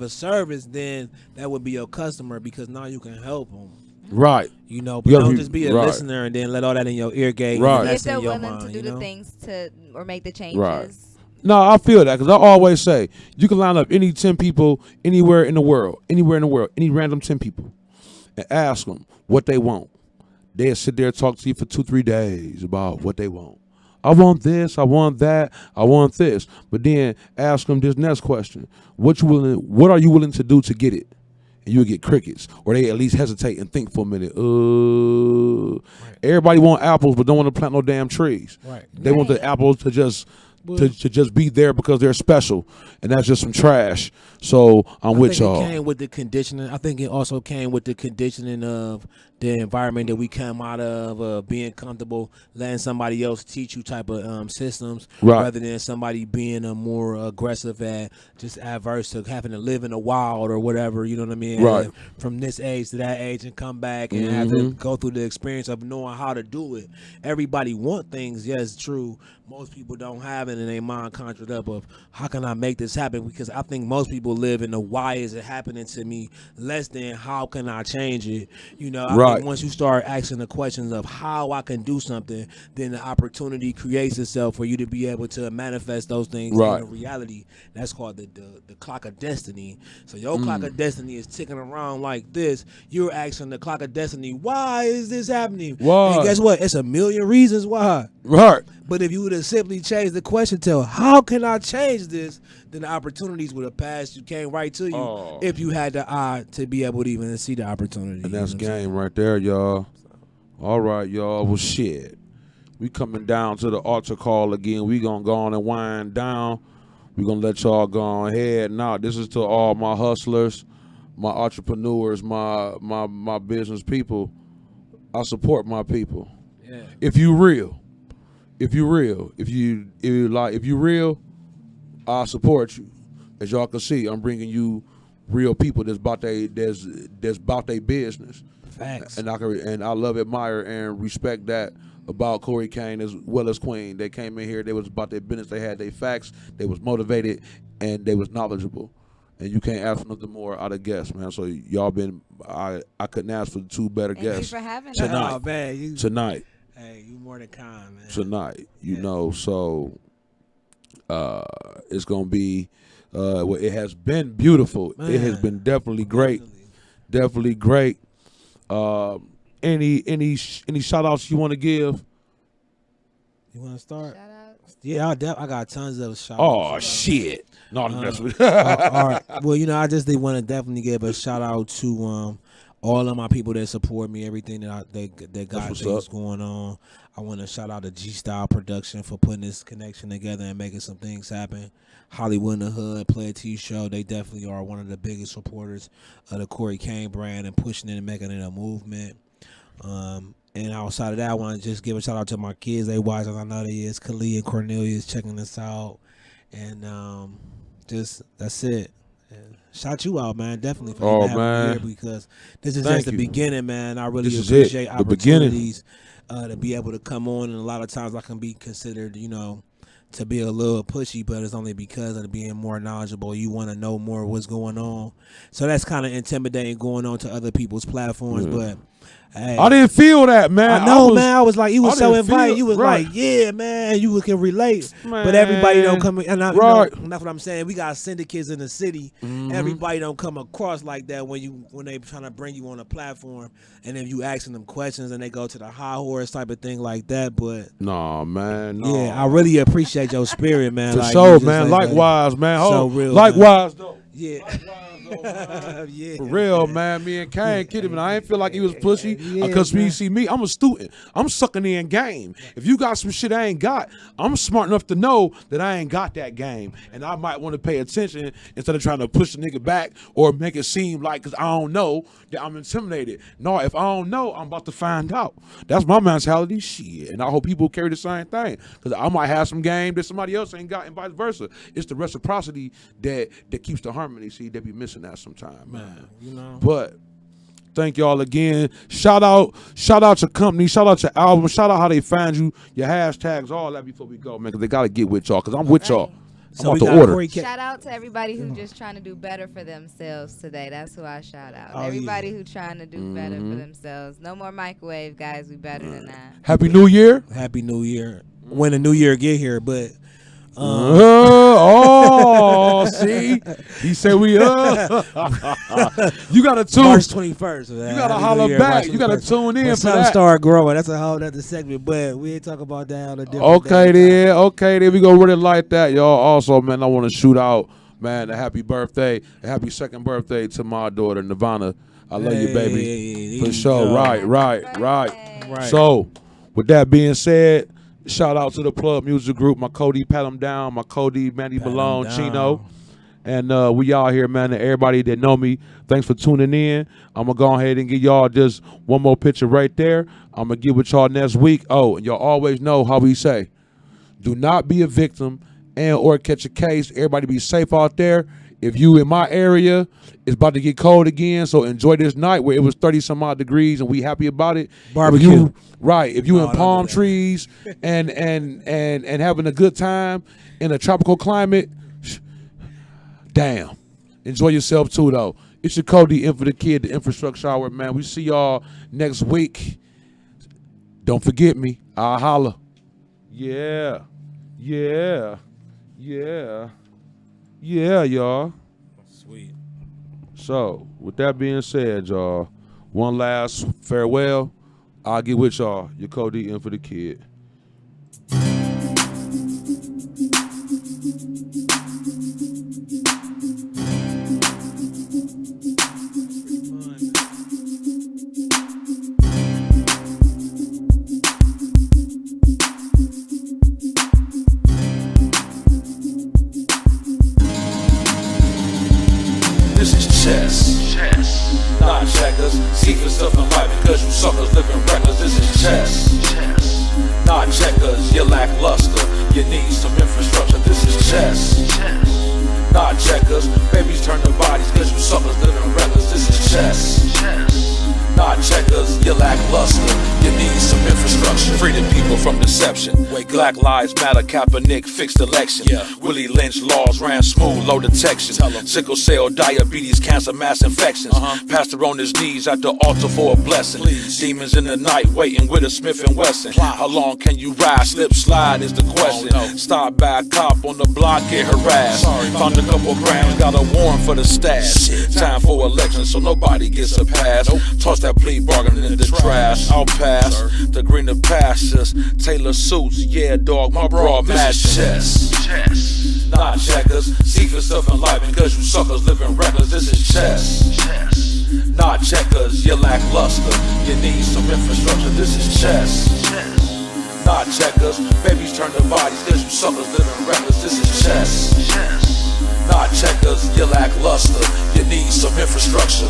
a service, then that would be your customer because now you can help them. Right. But You gotta don't be- just be a right. listener and then let all that in your ear gate. Right. And If that's they're in your willing mind, to do the things or make the changes. Right. No, I feel that because I always say you can line up any 10 people anywhere in the world, any random 10 people, and ask them what they want. They'll sit there and talk to you for 2-3 days about what they want. I want this, I want that, I want this. But then ask them this next question: what are you willing to do to get it? And you'll get crickets, or they at least hesitate and think for a minute. Everybody want apples, but don't want to plant no damn trees. Right. They want the apples to just be there because they're special, and that's just some trash. So I'm with y'all. It came with the conditioning. I think it also came with the conditioning of the environment that we come out of, being comfortable, letting somebody else teach you type of systems, Right. rather than somebody being a more aggressive at just adverse to having to live in the wild or whatever. You know what I mean? Right. And from this age to that age and come back and have to go through the experience of knowing how to do it. Everybody want things, yes, true. Most people don't have it in their mind conjured up of how can I make this happen, because I think most people live in the why is it happening to me less than how can I change it. I think once you start asking the questions of how I can do something, then the opportunity creates itself for you to be able to manifest those things Right. into reality. That's called the clock of destiny. So your clock of destiny is ticking around like this. You're asking the clock of destiny, why is this happening? Why? And guess what? It's a million reasons why. Right. But if you would have simply changed the question to how can I change this, then the opportunities would have passed. You came right to you if you had the eye to be able to even see the opportunity. And that's game right there, y'all. All right, y'all. Well, shit. We coming down to the altar call again. We gonna go on and wind down. We gonna let y'all go ahead. Now, this is to all my hustlers, my entrepreneurs, my business people. I support my people. Yeah. If you real, I support you. As y'all can see, I'm bringing you real people that's about they business. Facts. And I love, admire, and respect that about Kory Kane as well as Queen. They came in here, they was about their business, they had their facts, they was motivated, and they was knowledgeable. And you can't ask for nothing more out of guests, man. So y'all I couldn't ask for two better Thank you guests for having tonight. Oh, man, Tonight. Hey, you more than kind, man. Tonight, so it's gonna be well, it has been beautiful. Man. It has been definitely great. Definitely great. Any shout outs you want to give? You want to start? Shout out. Yeah, I got tons of shout Oh outs. shit. No, that's what All right. Well, I just did want to definitely give a shout out to all of my people that support me, everything that got what's things up. going on. I want to shout out to G Style Production for putting this connection together and making some things happen. Hollywood in the Hood, Play a T Show, they definitely are one of the biggest supporters of the Kory Kane brand and pushing it and making it a movement. And outside of that, I want to just give a shout out to my kids. They watch, as I know they is. Khalid and Cornelius checking this out. And just that's it. And shout you out, man. Definitely for even having me here, because this is Thank just the you. beginning, man. I really This is appreciate it, the beginning. opportunities to be able to come on. And a lot of times I can be considered, to be a little pushy, but it's only because of being more knowledgeable. You want to know more of what's going on. So that's kind of intimidating going on to other people's platforms, but hey, I didn't feel that, man. I know, man. I was like, you I was so didn't feel- invited. You was right. like, yeah, man. You can relate, Man. but everybody don't come. And Right. that's what I'm saying. We got syndicates in the city. Everybody don't come across like that when they trying to bring you on a platform, and then you asking them questions and they go to the high horse type of thing like that. But Nah, man. No. yeah, I really appreciate your spirit, man. For like, sure, you just man. like, Likewise, man. so Oh, real, likewise, though. yeah. Likewise, though. Yeah. For real, man. Me and Kane kidding, I ain't feel like he was pushy. Because man. see me, I'm a student. I'm sucking in game. If you got some shit I ain't got, I'm smart enough to know that I ain't got that game. And I might want to pay attention instead of trying to push the nigga back or make it seem like, because I don't know, that I'm intimidated. No, if I don't know, I'm about to find out. That's my mentality. Shit. And I hope people carry the same thing. Because I might have some game that somebody else ain't got and vice versa. It's the reciprocity that keeps the harmony. See, they be missing that sometimes, man. You know. But thank y'all again. Shout out your company. Shout out your album. Shout out how they find you. Your hashtags, all that before we go, man. Because they got to get with y'all. Because I'm with y'all. I'm So about we to got order. Kory Kane. Shout out to everybody who just trying to do better for themselves today. That's who I shout out. Oh, Everybody who trying to do better for themselves. No more microwave, guys. We better than that. Happy New Year. Happy New Year. When the New Year get here, but See, he said we you gotta tune. March 21st. You gotta holler back. You gotta tune in when for something that. start growing. That's a whole other segment, but we ain't talk about that on a different Okay, day. then we gonna run it like that, y'all. Also, man, I want to shoot out, man, a happy birthday, a happy second birthday to my daughter Nirvana. I love you, baby, for sure. go. Right. So, with that being said, shout out to the P.L.U.G Music Group, my Cody Pat 'em Down, my Cody Manny Malone, Chino. And we all here, man, and everybody that know me, thanks for tuning in. I'm going to go ahead and give y'all just one more picture right there. I'm going to get with y'all next week. Oh, and y'all always know how we say, do not be a victim and or catch a case. Everybody be safe out there. If you in my area, it's about to get cold again, so enjoy this night where it was 30-some-odd degrees and we happy about it. Barbecue. If you in don't palm do that. trees and having a good time in a tropical climate, damn. Enjoy yourself too, though. It's your Kory InfaDaKid, the Infa-Structure Hour, man. We see y'all next week. Don't forget me. I'll holla. Yeah, y'all. Sweet. So, with that being said, y'all, one last farewell. I'll get with y'all. Your Kory InfaDaKid. This is chess. Not checkers. See yourself in life because you suckers living reckless. This is chess. Not checkers. You're lackluster. You need some infrastructure. This is chess. Not checkers. Babies turn to bodies because you suckers living reckless. This is chess. Not checkers. You're lackluster. You need some infrastructure. Free the people from deception. Black Lives Matter. Kaepernick fixed election. Willie Lynch laws ran smooth, low detection. Sickle cell, diabetes, cancer, mass infections. Pastor on his knees at the altar for a blessing. Demons in the night waiting with a Smith and Wesson. How long can you ride? Slip, slide is the question. Stop by a cop on the block, get harassed. Found a couple grams, got a warrant for the stash. Time for election, so nobody gets a pass. Toss that plea bargain in the trash. I'll pass the greener pastures. Tailor suits, yeah, dog, my broad match. Chess. Not checkers. See yourself in life because you suckers living reckless. This is chess. Not checkers. You're lackluster. You need some infrastructure. This is chess. Not checkers. Babies turn to bodies because you suckers living reckless. This is chess. Not checkers. You're lackluster. You need some infrastructure.